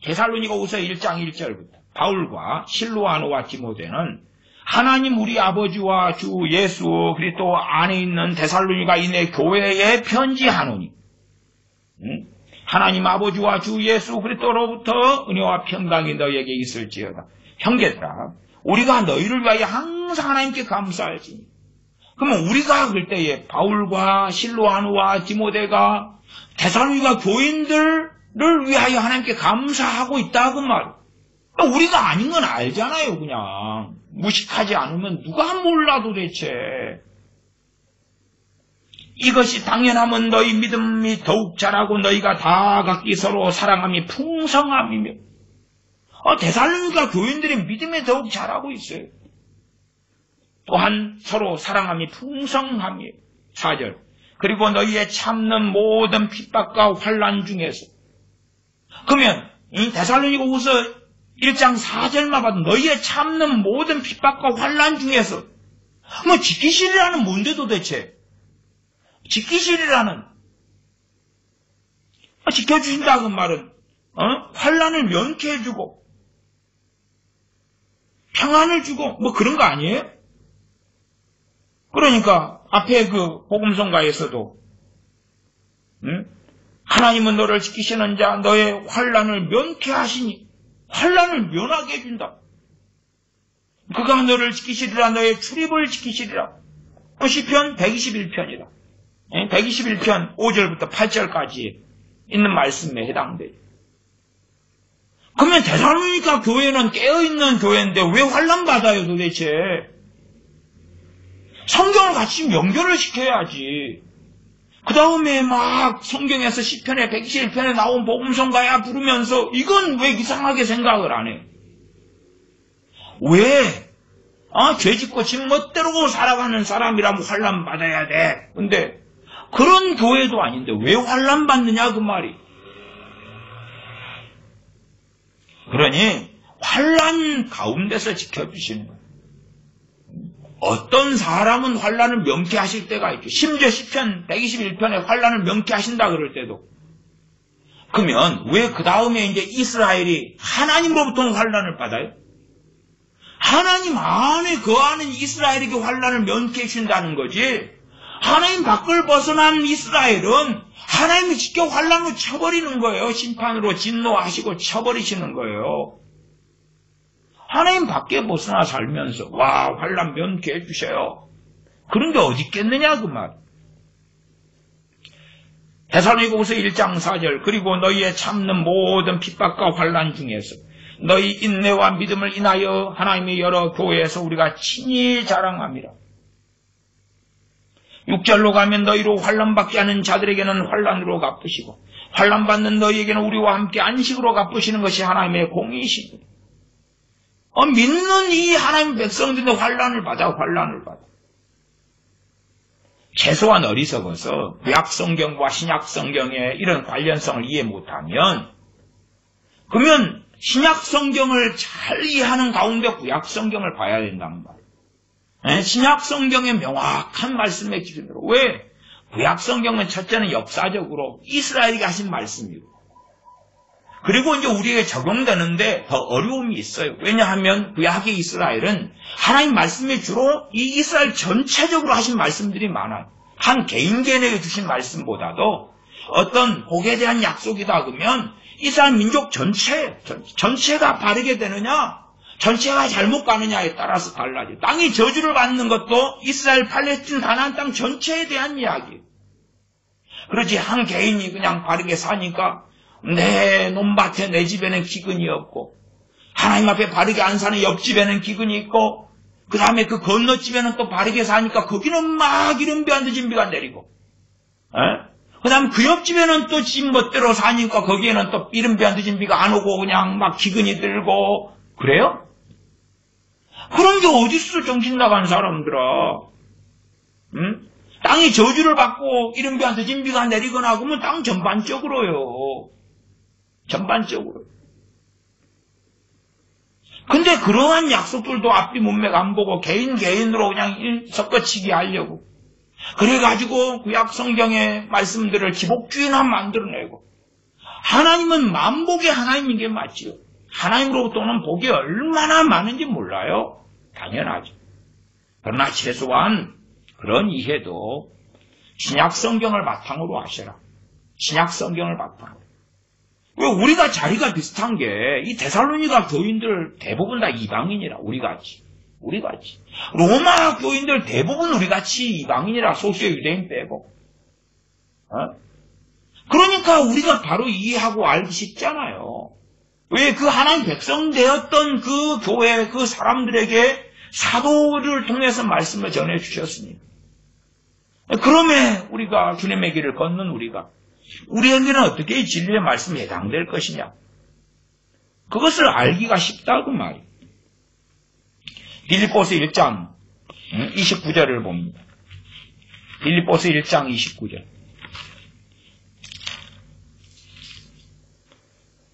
데살로니가후서 1장 1절부터 바울과 실로아누와 디모데는 하나님 우리 아버지와 주 예수 그리스도 안에 있는 데살로니가 있는 교회에 편지하노니 하나님 아버지와 주 예수 그리스도로부터 은혜와 평강이 너희에게 있을지어다. 형제들아, 우리가 너희를 위하여 항상 하나님께 감사하지. 그러면 우리가 그럴 때에 바울과 실로아누와 디모데가 데살로니가 교인들을 위하여 하나님께 감사하고 있다 그 말. 우리가 아닌 건 알잖아요. 그냥 무식하지 않으면 누가 몰라 도대체. 이것이 당연하면 너희 믿음이 더욱 자라고 너희가 다 각기 서로 사랑함이 풍성함이며. 데살로니가 교인들이 믿음에 더욱 자라고 있어요. 또한 서로 사랑함이 풍성함이에요. 4절. 그리고 너희의 참는 모든 핍박과 환난 중에서. 그러면 이 데살로니가후서 1장 4절만 봐도 너희의 참는 모든 핍박과 환난 중에서 지키시리라는 뭔데 도대체? 지키시리라는 지켜주신다는 말은 환난을 면케해주고 평안을 주고 뭐 그런 거 아니에요? 그러니까 앞에 그 복음성가에서도 하나님은 너를 지키시는 자 너의 환난을 면케 하시니 환난을 면하게 해준다. 그가 너를 지키시리라 너의 출입을 지키시리라. 시편 121편이다. 121편 5절부터 8절까지 있는 말씀에 해당돼요. 그러면 데살로니가 교회는 깨어있는 교회인데 왜 환난 받아요 도대체? 성경을 같이 연결을 시켜야지. 그 다음에 막 성경에서 시편에 121편에 나온 복음성가야 부르면서 이건 왜 이상하게 생각을 안 해? 왜? 죄짓고 집 멋대로 살아가는 사람이라면 환난 받아야 돼. 근데 그런 교회도 아닌데 왜 환난 받느냐 그 말이. 그러니 환난 가운데서 지켜주시는 거예요. 어떤 사람은 환난을 명쾌하실 때가 있죠. 심지어 시편 121편에 환난을 명쾌하신다 그럴 때도. 그러면 왜 그 다음에 이제 이스라엘이 하나님으로부터는 환난을 받아요? 하나님 안에 거하는 이스라엘에게 환난을 면케해 준다는 거지. 하나님 밖을 벗어난 이스라엘은 하나님이 직접 환난으로 쳐버리는 거예요. 심판으로 진노하시고 쳐버리시는 거예요. 하나님 밖에 벗어나 살면서 와 환난 면케해 주셔요. 그런 게 어디 있겠느냐 그 말. 데살로니가후서 1장 4절 그리고 너희의 참는 모든 핍박과 환난 중에서 너희 인내와 믿음을 인하여 하나님의 여러 교회에서 우리가 친히 자랑함이라. 6절로 가면 너희로 환난받게 하는 자들에게는 환난으로 갚으시고 환난받는 너희에게는 우리와 함께 안식으로 갚으시는 것이 하나님의 공의이시니 믿는 이 하나님 백성들도 환난을 받아. 최소한 어리석어서 구약성경과 신약성경의 이런 관련성을 이해 못하면 그러면 신약성경을 잘 이해하는 가운데 구약성경을 봐야 된단 말이에요. 신약성경의 명확한 말씀의 기준으로. 왜? 구약성경은 첫째는 역사적으로 이스라엘에게 하신 말씀이고 그리고 이제 우리에게 적용되는데 더 어려움이 있어요. 왜냐하면 구약의 이스라엘은 하나님 말씀이 주로 이 이스라엘 전체적으로 하신 말씀들이 많아요. 한 개인에게 주신 말씀보다도 어떤 복에 대한 약속이다 그러면 이스라엘 민족 전체가 바르게 되느냐 전체가 잘못 가느냐에 따라서 달라져요. 땅이 저주를 받는 것도 이스라엘 팔레스틴 가나안 땅 전체에 대한 이야기예요. 그렇지 한 개인이 그냥 바르게 사니까 내 논밭에 내 집에는 기근이 없고 하나님 앞에 바르게 안 사는 옆집에는 기근이 있고 그 다음에 그 건너집에는 또 바르게 사니까 거기는 막 이른비 안 드진 비가 내리고 그 다음 그 옆집에는 또 집 멋대로 사니까 거기에는 또 이른비 안 드진 비가 안 오고 그냥 막 기근이 들고 그래요? 그런 게 어딨어 정신 나간 사람들아. 땅이 저주를 받고 이른비 안 드진 비가 내리거나 그러면 땅 전반적으로요. 전반적으로. 근데 그러한 약속들도 앞뒤 문맥 안 보고 개인으로 그냥 섞어치기 하려고. 그래가지고 구약 성경의 말씀들을 기복주의나 만들어내고. 하나님은 만복의 하나님인 게 맞지요. 하나님으로부터 오는 복이 얼마나 많은지 몰라요. 당연하죠. 그러나 최소한 그런 이해도 신약 성경을 바탕으로 하셔라. 신약 성경을 바탕으로. 왜 우리가 자리가 비슷한 게 이 데살로니가 교인들 대부분 다 이방인이라 우리같이. 로마 교인들 대부분 우리같이 이방인이라 소수의 유대인 빼고. 그러니까 우리가 바로 이해하고 알기 쉽잖아요. 왜 그 하나님 백성 되었던 그 교회 그 사람들에게 사도를 통해서 말씀을 전해주셨으니 그러면 우리가 주님의 길을 걷는 우리에게는 어떻게 진리의 말씀에 해당될 것이냐 그것을 알기가 쉽다고 말이에요. 빌립보서 1장 29절을 봅니다. 빌립보서 1장 29절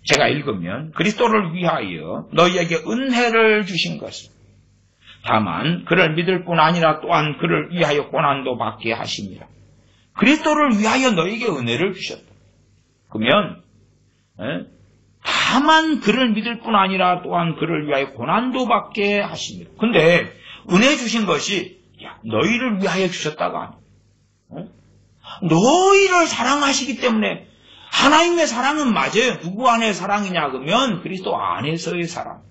제가 읽으면 그리스도를 위하여 너희에게 은혜를 주신 것은 다만 그를 믿을 뿐 아니라 또한 그를 위하여 고난도 받게 하십니다. 그리스도를 위하여 너희에게 은혜를 주셨다. 그러면 다만 그를 믿을 뿐 아니라 또한 그를 위하여 고난도 받게 하십니다. 근데 은혜 주신 것이 너희를 위하여 주셨다가 아니에요. 너희를 사랑하시기 때문에 하나님의 사랑은 맞아요. 누구 안의 사랑이냐 그러면 그리스도 안에서의 사랑.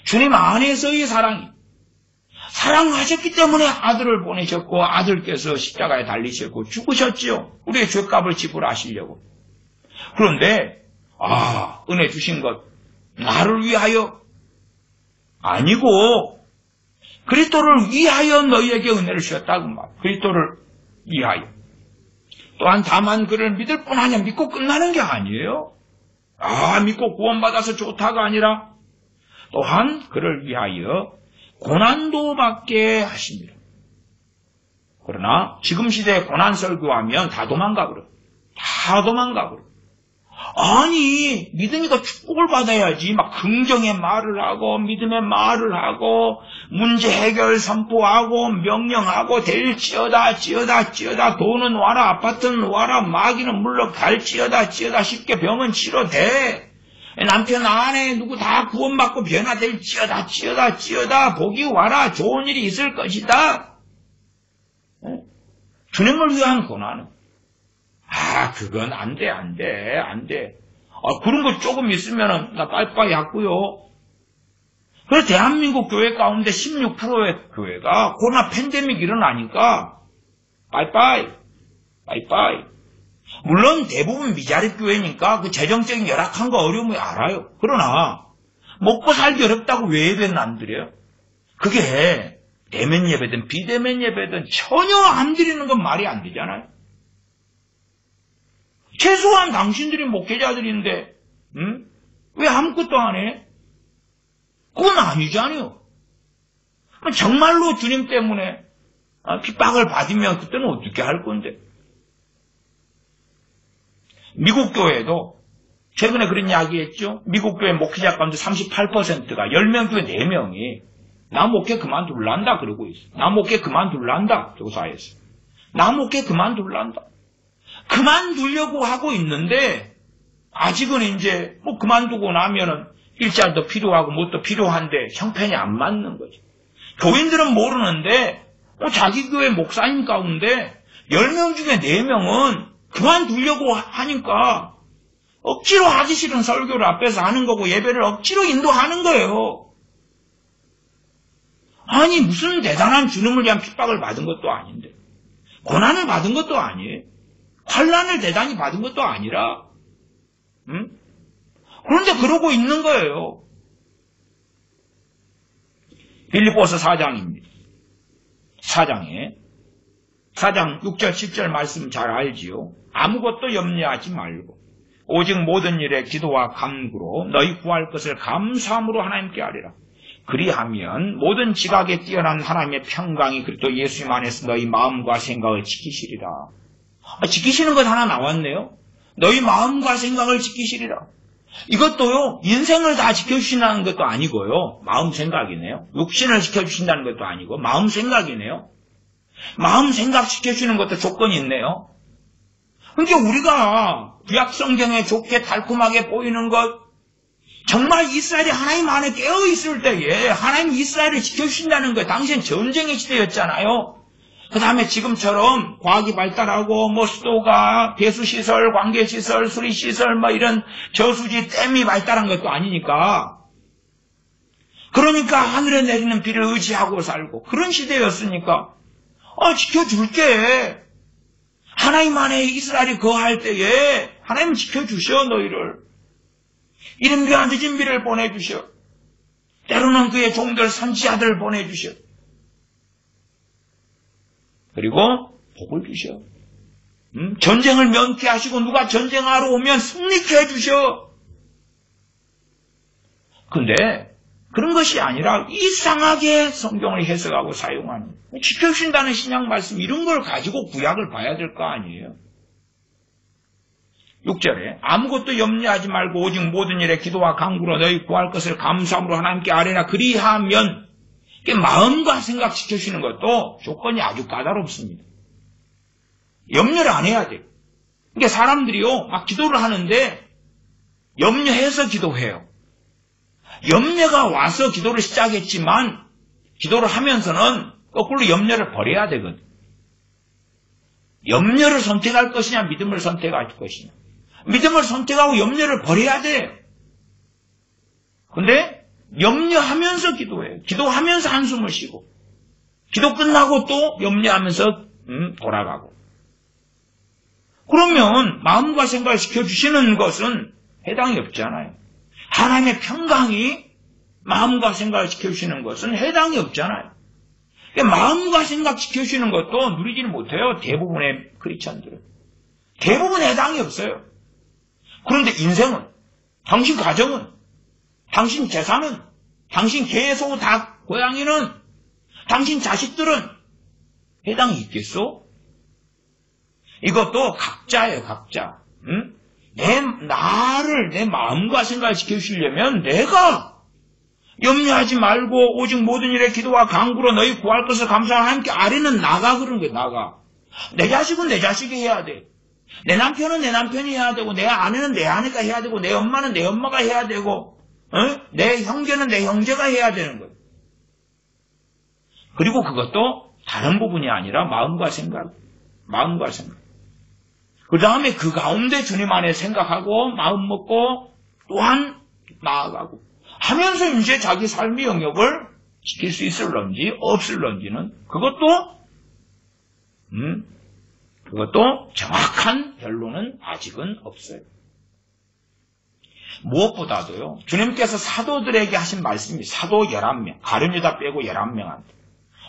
주님 안에서의 사랑이. 사랑하셨기 때문에 아들을 보내셨고 아들께서 십자가에 달리셨고 죽으셨지요. 우리의 죄값을 지불하시려고. 그런데 은혜 주신 것 나를 위하여 아니고 그리스도를 위하여 너희에게 은혜를 주셨다고 말. 그리스도를 위하여. 또한 다만 그를 믿을 뿐 아니라 믿고 끝나는 게 아니에요. 믿고 구원받아서 좋다가 아니라 또한 그를 위하여 고난도 받게 하십니다. 그러나 지금 시대에 고난 설교하면 다 도망가 버려. 다 도망가 버려. 아니 믿으니까 축복을 받아야지. 막 긍정의 말을 하고 믿음의 말을 하고 문제 해결 선포하고 명령하고 될지어다 지어다 돈은 와라 아파트는 와라 마귀는 물러갈지어다 쉽게 병은 치료돼. 남편 아내 누구 다 구원받고 변화될지어다 지어다 복이 와라 좋은 일이 있을 것이다. 주님을 위한 고난은 그건 안 돼. 그런 거 조금 있으면은 나 빠이빠이 했고요. 그래서 대한민국 교회 가운데 16%의 교회가 코로나 팬데믹 일어나니까 빠이빠이. 물론 대부분 미자립 교회니까 그 재정적인 열악한 거 어려움을 알아요. 그러나 먹고 살기 어렵다고 왜 예배는 안 드려요? 그게 대면 예배든 비대면 예배든 전혀 안 드리는 건 말이 안 되잖아요. 최소한 당신들이 목회자들인데 왜 아무것도 안 해? 그건 아니잖아요. 정말로 주님 때문에 핍박을 받으면 그때는 어떻게 할 건데? 미국 교회도 최근에 그런 이야기 했죠. 미국 교회 목회자 가운데 38%가 10명 중에 4명이 나 목회 그만둘란다 그러고 있어. 나 목회 그만둘란다 조사에서. 나 목회 그만둘란다. 그만두려고 하고 있는데 아직은 이제 그만두고 나면은 일자리도 필요하고 뭣도 필요한데 형편이 안 맞는 거지. 교인들은 모르는데 자기 교회 목사님 가운데 10명 중에 4명은 그만두려고 하니까 억지로 하기 싫은 설교를 앞에서 하는 거고 예배를 억지로 인도하는 거예요. 아니 무슨 대단한 주님을 위한 핍박을 받은 것도 아닌데 고난을 받은 것도 아니에요. 환난을 대단히 받은 것도 아니라 그런데 그러고 있는 거예요. 빌립보서 4장입니다. 4장 6절 7절 말씀 잘 알지요. 아무것도 염려하지 말고 오직 모든 일에 기도와 간구로 너희 구할 것을 감사함으로 하나님께 아뢰라. 그리하면 모든 지각에 뛰어난 하나님의 평강이 그리스도 예수님 안에서 너희 마음과 생각을 지키시리라. 지키시는 것 하나 나왔네요. 너희 마음과 생각을 지키시리라. 이것도요, 인생을 다 지켜주신다는 것도 아니고요. 마음 생각이네요. 육신을 지켜주신다는 것도 아니고 마음 생각이네요. 마음 생각 지켜주는 것도 조건이 있네요. 그러니까 우리가 구약 성경에 좋게 달콤하게 보이는 것, 정말 이스라엘이 하나님 안에 깨어있을 때에 하나님 이스라엘을 지켜주신다는 것, 당시엔 전쟁의 시대였잖아요. 그 다음에 지금처럼 과학이 발달하고 수도가 배수시설, 관계시설, 수리시설 이런 저수지, 댐이 발달한 것도 아니니까. 그러니까 하늘에 내리는 비를 의지하고 살고 그런 시대였으니까 지켜줄게. 하나님 안에 이스라엘이 거할 때에 하나님 지켜주셔 너희를. 이른 비와 늦은 비를 보내주셔. 때로는 그의 종들 선지자들을 보내주셔. 그리고 복을 주셔. 전쟁을 면피하시고 누가 전쟁하러 오면 승리케 해주셔. 근데 그런 것이 아니라 이상하게 성경을 해석하고 사용하는 지켜주신다는 신약 말씀 이런 걸 가지고 구약을 봐야 될 거 아니에요. 6절에 아무것도 염려하지 말고 오직 모든 일에 기도와 간구로 너희 구할 것을 감사함으로 하나님께 아뢰나. 그리하면 마음과 생각 지켜주시는 것도 조건이 아주 까다롭습니다. 염려를 안 해야 돼요. 그러니까 사람들이요 막 기도를 하는데 염려해서 기도해요. 염려가 와서 기도를 시작했지만 기도를 하면서는 거꾸로 염려를 버려야 되거든. 염려를 선택할 것이냐 믿음을 선택할 것이냐. 믿음을 선택하고 염려를 버려야 돼요. 근데 염려하면서 기도해요. 기도하면서 한숨을 쉬고 기도 끝나고 또 염려하면서 돌아가고. 그러면 마음과 생각을 지켜주시는 것은 해당이 없잖아요. 하나님의 평강이 마음과 생각을 지켜주시는 것은 해당이 없잖아요. 마음과 생각 지켜주시는 것도 누리지는 못해요. 대부분의 크리스천들은. 대부분 해당이 없어요. 그런데 인생은, 당신 가정은, 당신 재산은, 당신 개, 소, 닭, 고양이는, 당신 자식들은 해당이 있겠소? 이것도 각자예요, 각자. 응? 내 마음과 생각을 지켜주시려면 내가 염려하지 말고 오직 모든 일에 기도와 간구로 너희 구할 것을 감사하는 하나님께 아뢰는 나가 그런 거예요. 나가. 내 자식은 내 자식이 해야 돼. 내 남편은 내 남편이 해야 되고 내 아내는 내 아내가 해야 되고 내 엄마는 내 엄마가 해야 되고 내 형제는 내 형제가 해야 되는 거예요. 그리고 그것도 다른 부분이 아니라 마음과 생각. 그 다음에 그 가운데 주님 안에 생각하고 마음 먹고 또한 나아가고 하면서 이제 자기 삶의 영역을 지킬 수 있을런지 없을런지는 그것도 정확한 결론은 아직은 없어요. 무엇보다도요. 주님께서 사도들에게 하신 말씀이 사도 11명, 가룟 유다 빼고 11명한테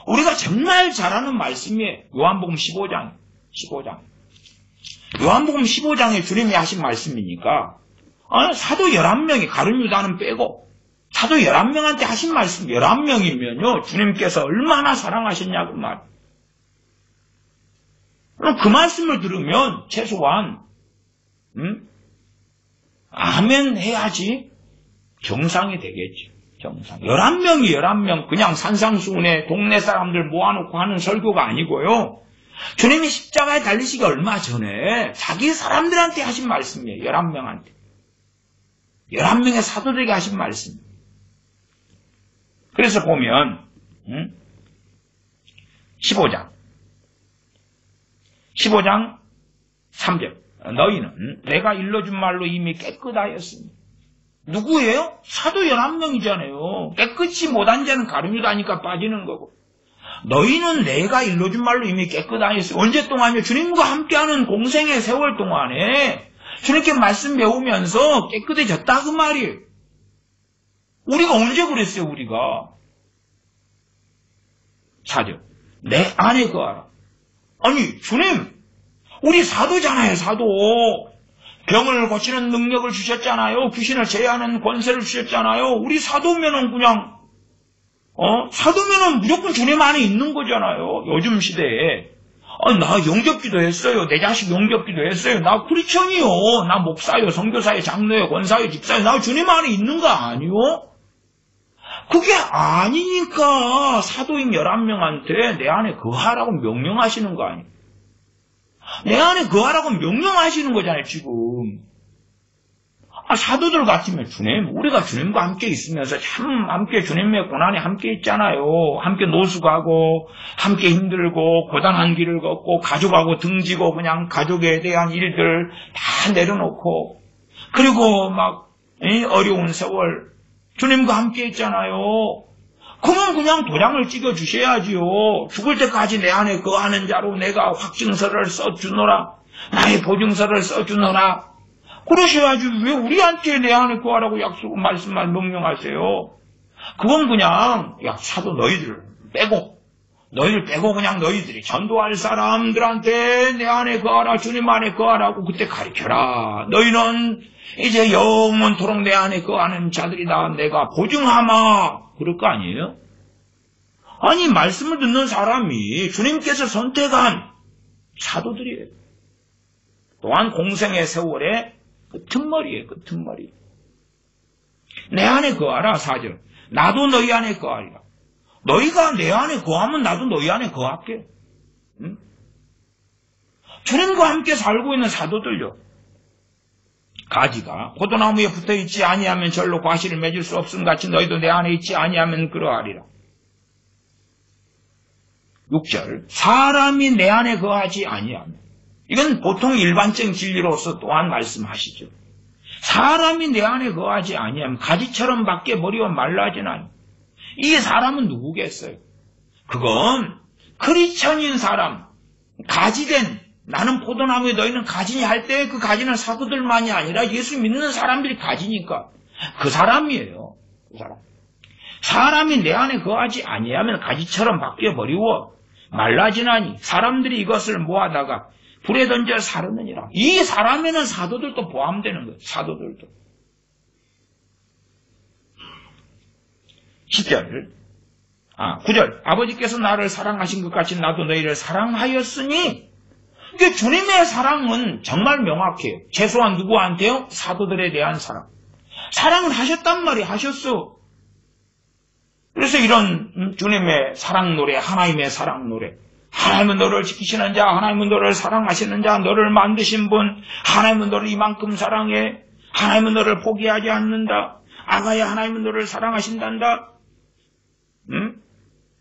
우리가 정말 잘 아는 말씀이에요. 요한복음 15장. 요한복음 15장에 주님이 하신 말씀이니까 사도 11명이 가룟 유다는 빼고 사도 11명한테 하신 말씀 11명이면요. 주님께서 얼마나 사랑하셨냐고 말. 그럼 그 말씀을 들으면 최소한 아멘 해야지 정상이 되겠죠. 정상. 11명 그냥 산상수훈에 동네 사람들 모아놓고 하는 설교가 아니고요. 주님이 십자가에 달리시기 얼마 전에 자기 사람들한테 하신 말씀이에요. 11명한테. 11명의 사도들에게 하신 말씀. 그래서 보면 15장 3절 너희는 내가 일러준 말로 이미 깨끗하였으니 누구예요? 사도 11명이잖아요. 깨끗이 못한 자는 가룟 유다니까 빠지는 거고 너희는 내가 일러준 말로 이미 깨끗하였으니 언제 동안이요? 주님과 함께하는 공생의 세월 동안에 주님께 말씀 배우면서 깨끗해졌다 그 말이에요. 우리가 언제 그랬어요? 우리가 4절 내 안에 거하라. 아니 주님 우리 사도잖아요. 사도 병을 고치는 능력을 주셨잖아요. 귀신을 제어하는 권세를 주셨잖아요. 우리 사도면은 그냥 사도면은 무조건 주님 안에 있는 거잖아요. 요즘 시대에 나 영접기도 했어요. 내 자식 영접기도 했어요. 나 크리스천이요. 나 목사요. 선교사요. 장로요. 권사요. 집사요. 나 주님 안에 있는 거 아니요? 그게 아니니까 사도인 11명한테 내 안에 거하라고 명령하시는 거 아니에요. 내 안에 거하라고 명령하시는 거잖아요. 지금. 사도들 같으면 주님, 우리가 주님과 함께 있으면서 참 함께 주님의 고난에 함께 있잖아요. 함께 노숙하고 함께 힘들고 고단한 길을 걷고 가족하고 등지고 그냥 가족에 대한 일들 다 내려놓고 그리고 막 어려운 세월 주님과 함께 있잖아요. 그러면 그냥 도장을 찍어주셔야지요. 죽을 때까지 내 안에 거하는 자로 내가 확증서를 써주노라. 나의 보증서를 써주노라. 그러셔야지 왜 우리한테 내 안에 거하라고 말씀만 명령하세요. 그건 그냥 사도 너희들 빼고 그냥 너희들이 전도할 사람들한테 내 안에 거하라. 주님 안에 거하라고 그때 가르쳐라. 너희는 이제 영원토록 내 안에 거하는 자들이다. 내가 보증하마. 그럴 거 아니에요? 아니 말씀을 듣는 사람이 주님께서 선택한 사도들이에요. 또한 공생의 세월의 끝머리예요. 끝머리. 내 안에 거하라. 4절. 나도 너희 안에 거하리라. 너희가 내 안에 거하면 나도 너희 안에 거할게. 응? 주님과 함께 살고 있는 사도들요. 가지가 포도나무에 붙어있지 아니하면 절로 과실을 맺을 수 없음 같이 너희도 내 안에 있지 아니하면 그러하리라. 6절 사람이 내 안에 거하지 아니하면, 이건 보통 일반적인 진리로서 또한 말씀하시죠. 사람이 내 안에 거하지 아니하면 가지처럼 밖에 버리고 말라지나니. 이 사람은 누구겠어요? 그건 크리스천인 사람, 가지된, 나는 포도나무에 너희는 가지니 할 때 그 가지는 사도들만이 아니라 예수 믿는 사람들이 가지니까 그 사람이에요. 그 사람. 사람이 내 안에 거하지 아니하면 가지처럼 밖에 버리고 말라지나니 사람들이 이것을 모아다가 불에 던져 사르느니라. 이 사람에는 사도들도 포함되는 거예요. 사도들도. 9절 아버지께서 나를 사랑하신 것 같이 나도 너희를 사랑하였으니. 이게 주님의 사랑은 정말 명확해요. 최소한 누구한테요? 사도들에 대한 사랑. 사랑을 하셨단 말이 하셨어. 그래서 이런 주님의 사랑 노래, 하나님의 사랑 노래, 하나님은 너를 지키시는 자, 하나님은 너를 사랑하시는 자, 너를 만드신 분, 하나님은 너를 이만큼 사랑해, 하나님은 너를 포기하지 않는다, 아가야 하나님은 너를 사랑하신단다.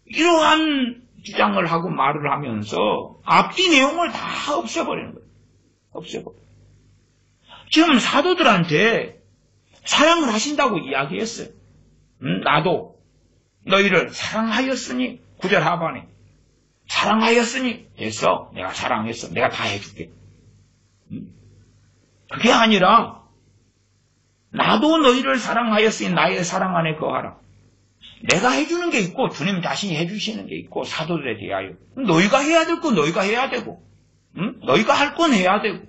이러한 주장을 하고 말을 하면서 앞뒤 내용을 다 없애버리는 거예요. 없애버려. 지금 사도들한테 사랑을 하신다고 이야기했어요. 나도 너희를 사랑하였으니, 9절 하반에 사랑하였으니 됐어. 내가 사랑했어. 내가 다 해줄게. 그게 아니라 나도 너희를 사랑하였으니 나의 사랑 안에 거하라. 내가 해주는 게 있고 주님 자신이 해주시는 게 있고 사도들에 대하여 너희가 해야 될 건 너희가 해야 되고 너희가 할 건 해야 되고.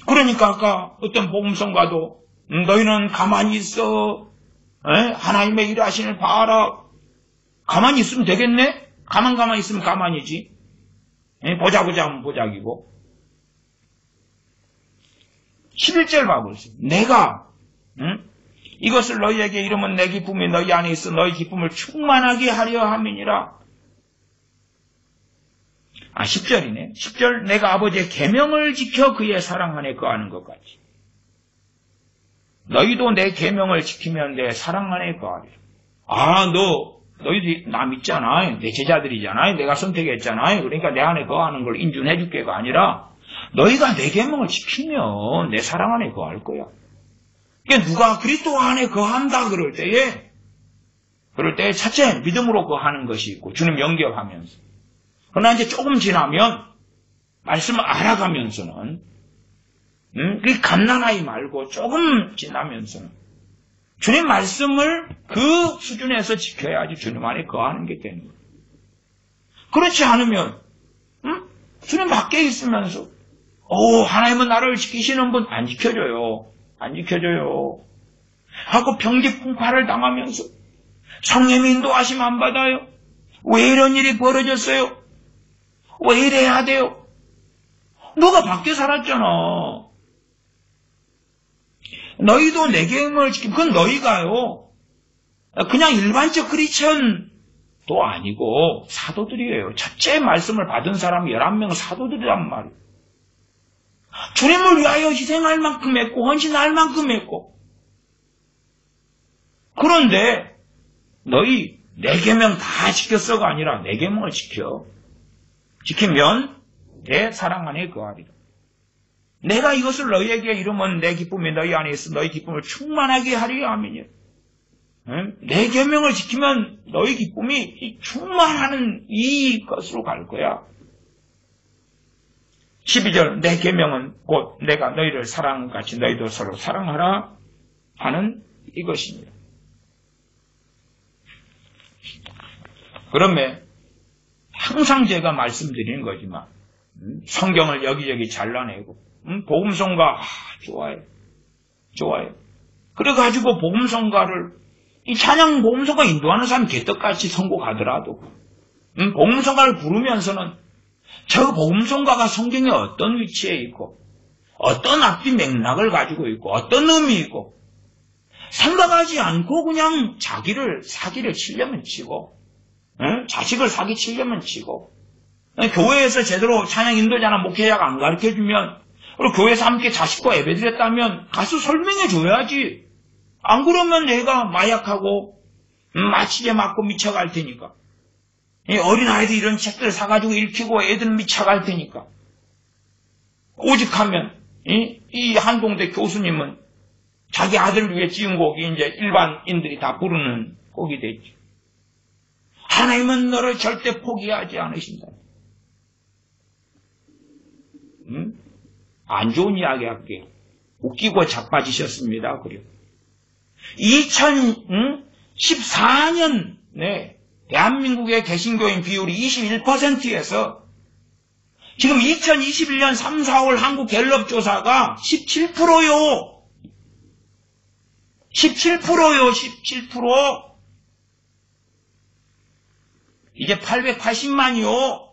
그러니까 아까 어떤 복음성가도 너희는 가만히 있어. 하나님의 일하시는 봐라. 가만히 있으면 되겠네? 가만히 있으면 가만히지. 보자 하면 보자기고. 11절 봐보세요. 내가 이것을 너희에게 이르면 내 기쁨이 너희 안에 있어 너희 기쁨을 충만하게 하려 함이니라. 10절이네. 10절 내가 아버지의 계명을 지켜 그의 사랑 안에 거하는 것 같이 너희도 내 계명을 지키면 내 사랑 안에 거하리라. 너희도 나 믿잖아. 내 제자들이잖아. 내가 선택했잖아. 그러니까 내 안에 거하는 걸 인준해 줄게가 아니라 너희가 내 계명을 지키면 내 사랑 안에 거할 거야. 그러니까 누가 그리스도 안에 거한다 그럴 때에 첫째 믿음으로 거하는 것이 있고 주님 영접하면서. 그러나 이제 조금 지나면 말씀을 알아가면서는 그 갓난아이 말고 조금 지나면서는 주님 말씀을 그 수준에서 지켜야지 주님 안에 거하는 게 되는 거예요. 그렇지 않으면 주님 밖에 있으면서 하나님은 나를 지키시는 분 안 지켜줘요. 하고 병기풍파를 당하면서 성령의 인도하심 안 받아요. 왜 이런 일이 벌어졌어요? 왜 이래야 돼요? 너가 밖에 살았잖아. 너희도 내 계명을 지키면 그건 너희가요. 그냥 일반적 크리스천도 아니고 사도들이에요. 첫째 말씀을 받은 사람이 11명 사도들이란 말이에요. 주님을 위하여 희생할 만큼 했고 헌신할 만큼 했고. 그런데 너희 내 계명 다 지켰어가 아니라 내 계명을 지키면 내 사랑 안에 거하리라. 내가 이것을 너희에게 이르면 내 기쁨이 너희 안에 있어 너희 기쁨을 충만하게 하리라 하미니. 내 계명을 지키면 너희 기쁨이 충만하는 이 것으로 갈 거야. 12절 내 계명은 곧 내가 너희를 사랑같이 너희도 서로 사랑하라 하는 이것입니다. 그러면 항상 제가 말씀드리는 거지만 성경을 여기저기 잘라내고 복음성가 좋아요. 그래가지고 복음성가를 이 찬양 복음성가 인도하는 사람이 개떡같이 선곡하더라도 복음성가를 부르면서는 저 복음성가가 성경에 어떤 위치에 있고 어떤 앞뒤 맥락을 가지고 있고 어떤 의미 있고 생각하지 않고 그냥 자기를 사기를 치려면 치고 자식을 사기 치려면 치고 교회에서 제대로 찬양 인도자나 목회자가 안 가르쳐주면 그리고 교회에서 함께 자식과 예배드렸다면 가서 설명해 줘야지. 안 그러면 내가 마약하고 마취제 맞고 미쳐갈 테니까. 어린아이들 이런 책들 사가지고 읽히고 애들 미쳐갈 테니까. 오직하면 이 한동대 교수님은 자기 아들을 위해 지은 곡이 이제 일반인들이 다 부르는 곡이 됐지. 하나님은 너를 절대 포기하지 않으신다. 안 좋은 이야기 할게요. 웃기고 자빠지셨습니다. 그리고 2014년 대한민국의 개신교인 비율이 21%에서 지금 2021년 3, 4월 한국 갤럽 조사가 17%요. 17%요. 17%. 이제 880만이요.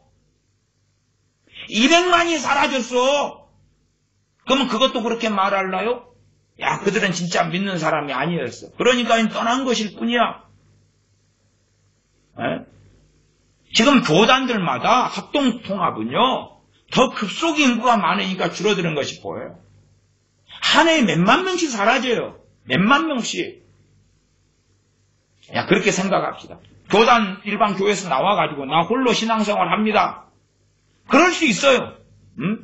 200만이 사라졌어. 그러면 그것도 그렇게 말할라요? 야, 그들은 진짜 믿는 사람이 아니었어. 그러니까 떠난 것일 뿐이야. 지금 교단들마다 합동통합은요, 더 급속 인구가 많으니까 줄어드는 것이 보여요. 한 해에 몇만 명씩 사라져요. 몇만 명씩. 야, 그렇게 생각합시다. 교단 일반 교회에서 나와가지고 나 홀로 신앙생활 합니다. 그럴 수 있어요.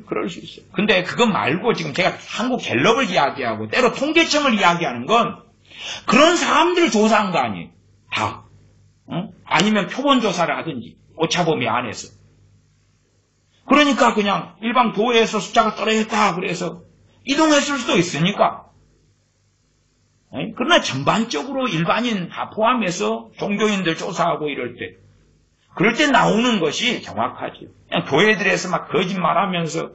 그럴 수 있어요. 근데 그거 말고 지금 제가 한국 갤럽을 이야기하고 때로 통계청을 이야기하는 건 그런 사람들을 조사한 거 아니에요. 다. 아니면 표본 조사를 하든지 오차범위 안에서. 그러니까 그냥 일반 교회에서 숫자가 떨어졌다 그래서 이동했을 수도 있으니까. 그러나 전반적으로 일반인 다 포함해서 종교인들 조사하고 이럴 때 그럴 때 나오는 것이 정확하죠. 그냥 교회들에서 막 거짓말하면서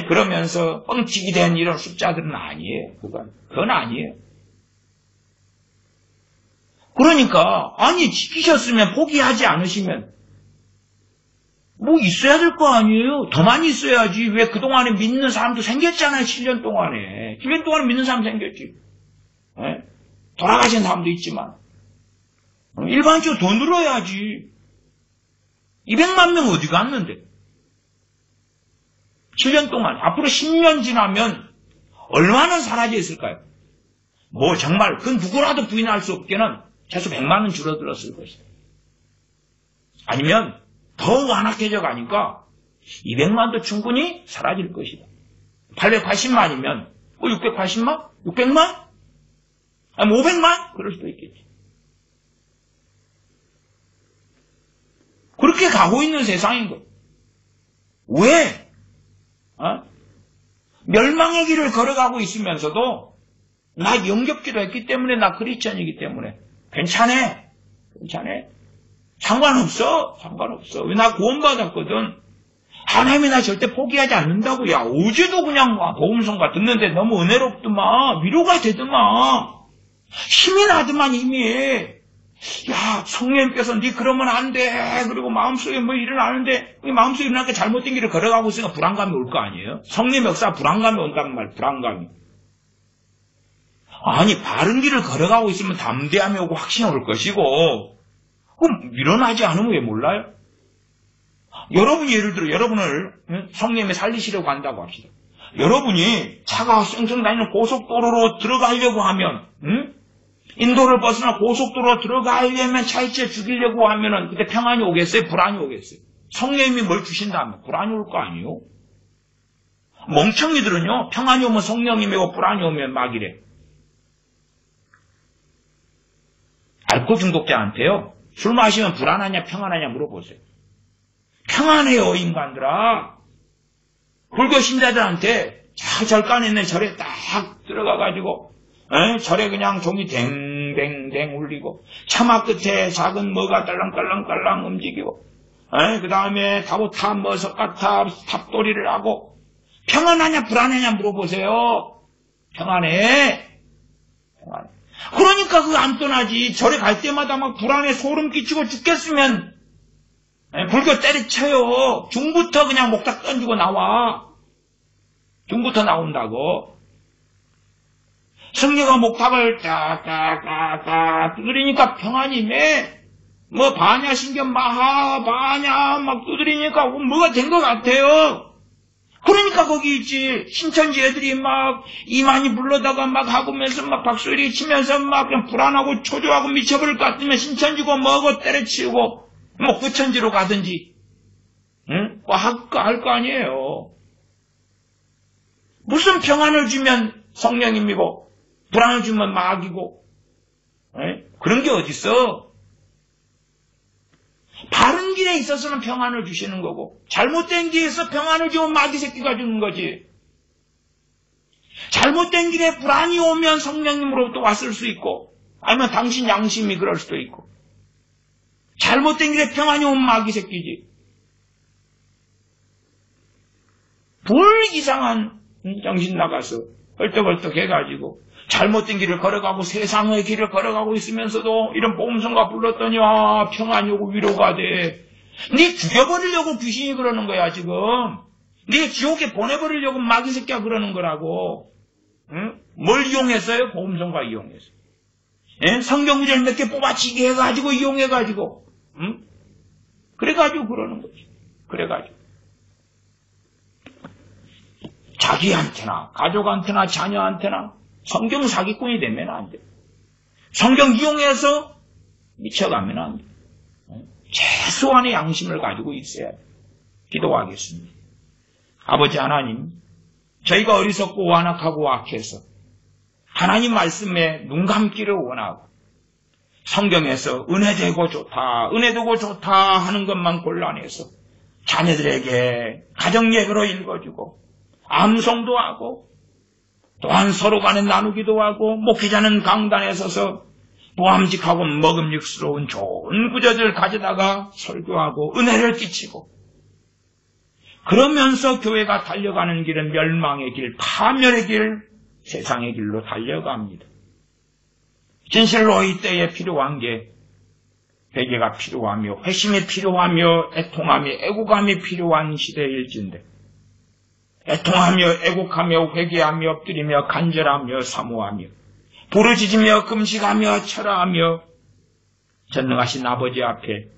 그러면서 뻥치기 된 이런 숫자들은 아니에요. 그건 아니에요. 그러니까 아니 지키셨으면 포기하지 않으시면 뭐 있어야 될 거 아니에요. 더 많이 있어야지. 왜 그동안에 믿는 사람도 생겼잖아요. 7년 동안에. 7년 동안에 믿는 사람 생겼지. 돌아가신 사람도 있지만 일반적으로 더 늘어야지. 200만 명 어디 갔는데? 7년 동안, 앞으로 10년 지나면 얼마나 사라져 있을까요? 뭐 정말 그 누구라도 부인할 수 없게는 최소 100만은 줄어들었을 것이다. 아니면 더 완악해져 가니까 200만도 충분히 사라질 것이다. 880만이면 680만? 600만? 아니 500만? 그럴 수도 있겠지. 그렇게 가고 있는 세상인 거예요. 왜? 멸망의 길을 걸어가고 있으면서도 나 영접기도 했기 때문에 나 크리스천이기 때문에 괜찮아. 상관없어. 왜 나 구원받았거든. 하나님이 나 절대 포기하지 않는다고. 야, 어제도 그냥 복음성가 듣는데 너무 은혜롭더만. 위로가 되더만. 힘이 나더만 힘이. 야, 성령님께서 네 그러면 안 돼. 그리고 마음속에 뭐 일어나는데 마음속에 일어나니까 잘못된 길을 걸어가고 있으니까 불안감이 올 거 아니에요? 성령 역사 불안감이 온다는 말, 불안감이. 아니, 바른 길을 걸어가고 있으면 담대함이 오고 확신이 올 것이고 그럼 일어나지 않으면 왜 몰라요? 여러분이 예를 들어 여러분을 성령님이 살리시려고 한다고 합시다. 여러분이 차가 쌩쌩 다니는 고속도로로 들어가려고 하면 인도를 벗어나 고속도로로 들어가려면 차이째 죽이려고 하면은 그때 평안이 오겠어요? 불안이 오겠어요? 성령님이 뭘 주신다면 불안이 올 거 아니에요? 멍청이들은요, 평안이 오면 성령님이 오고 불안이 오면 막이래. 알코올 중독자한테요, 술 마시면 불안하냐 평안하냐 물어보세요. 평안해요, 인간들아. 불교 신자들한테 절간에 있는 절에 딱 들어가가지고 절에 그냥 종이 댕댕댕 울리고 차마 끝에 작은 뭐가 딸랑딸랑딸랑 움직이고 그 다음에 다보탑 뭐 석가탑 탑돌이를 하고 평안하냐 불안하냐 물어보세요. 평안해. 그러니까 그거 안 떠나지. 절에 갈 때마다 막 불안해 소름 끼치고 죽겠으면 불교 때려쳐요. 중부터 그냥 목탁 던지고 나와. 중부터 나온다고. 성녀가 목탁을 딱딱딱딱 두드리니까 평안이 뭐 바냐신경 마하 바냐 막 두드리니까 뭐가 된 것 같아요. 그러니까 거기 있지. 신천지 애들이 막 이만희 불러다가 막 하고면서 막 박수리 치면서 막 그냥 불안하고 초조하고 미쳐버릴 것 같으면 신천지고 뭐고 때려치우고 뭐 구천지로 가든지 응? 뭐 할 거 아니에요. 무슨 평안을 주면 성령님이고 불안을 주면 마귀고 그런 게 어딨어. 바른 길에 있어서는 평안을 주시는 거고 잘못된 길에서 평안을 주면 마귀 새끼가 주는 거지. 잘못된 길에 불안이 오면 성령님으로부터 왔을 수 있고 아니면 당신 양심이 그럴 수도 있고 잘못된 길에 평안이 오면 마귀 새끼지. 뭘 이상한 정신 나가서 헐떡헐떡 해가지고 잘못된 길을 걸어가고 세상의 길을 걸어가고 있으면서도 이런 복음성가 불렀더니 평안이 오고 위로가 돼. 네 죽여버리려고 귀신이 그러는 거야 지금. 네 지옥에 보내버리려고 마귀 새끼가 그러는 거라고. 응? 뭘 이용했어요? 복음성가 이용해서. 성경 구절 몇 개 뽑아치게 해가지고 이용해가지고. 응? 그래가지고 그러는 거지. 그래가지고. 자기한테나 가족한테나 자녀한테나 성경 사기꾼이 되면 안 돼. 성경 이용해서 미쳐가면 안 돼. 최소한의 양심을 가지고 있어야 돼. 기도하겠습니다. 아버지 하나님, 저희가 어리석고 완악하고 악해서 하나님 말씀에 눈 감기를 원하고 성경에서 은혜 되고 좋다, 은혜 되고 좋다 하는 것만 곤란해서 자녀들에게 가정예배로 읽어주고 암송도 하고 또한 서로 간에 나누기도 하고 목회자는 강단에 서서 보암직하고 먹음직스러운 좋은 구절을 가져다가 설교하고 은혜를 끼치고 그러면서 교회가 달려가는 길은 멸망의 길, 파멸의 길, 세상의 길로 달려갑니다. 진실로 이때에 필요한 게 회개가 필요하며 회심이 필요하며 애통함이 애국함이 필요한 시대일진데 애통하며 애곡하며 회개하며 엎드리며 간절하며 사모하며 부르짖으며 금식하며 철화하며 전능하신 아버지 앞에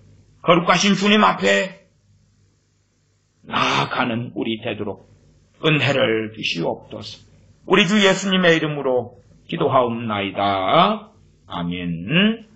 거룩하신 주님 앞에 나아가는 우리 되도록 은혜를 주시옵소서. 우리 주 예수님의 이름으로 기도하옵나이다. 아멘.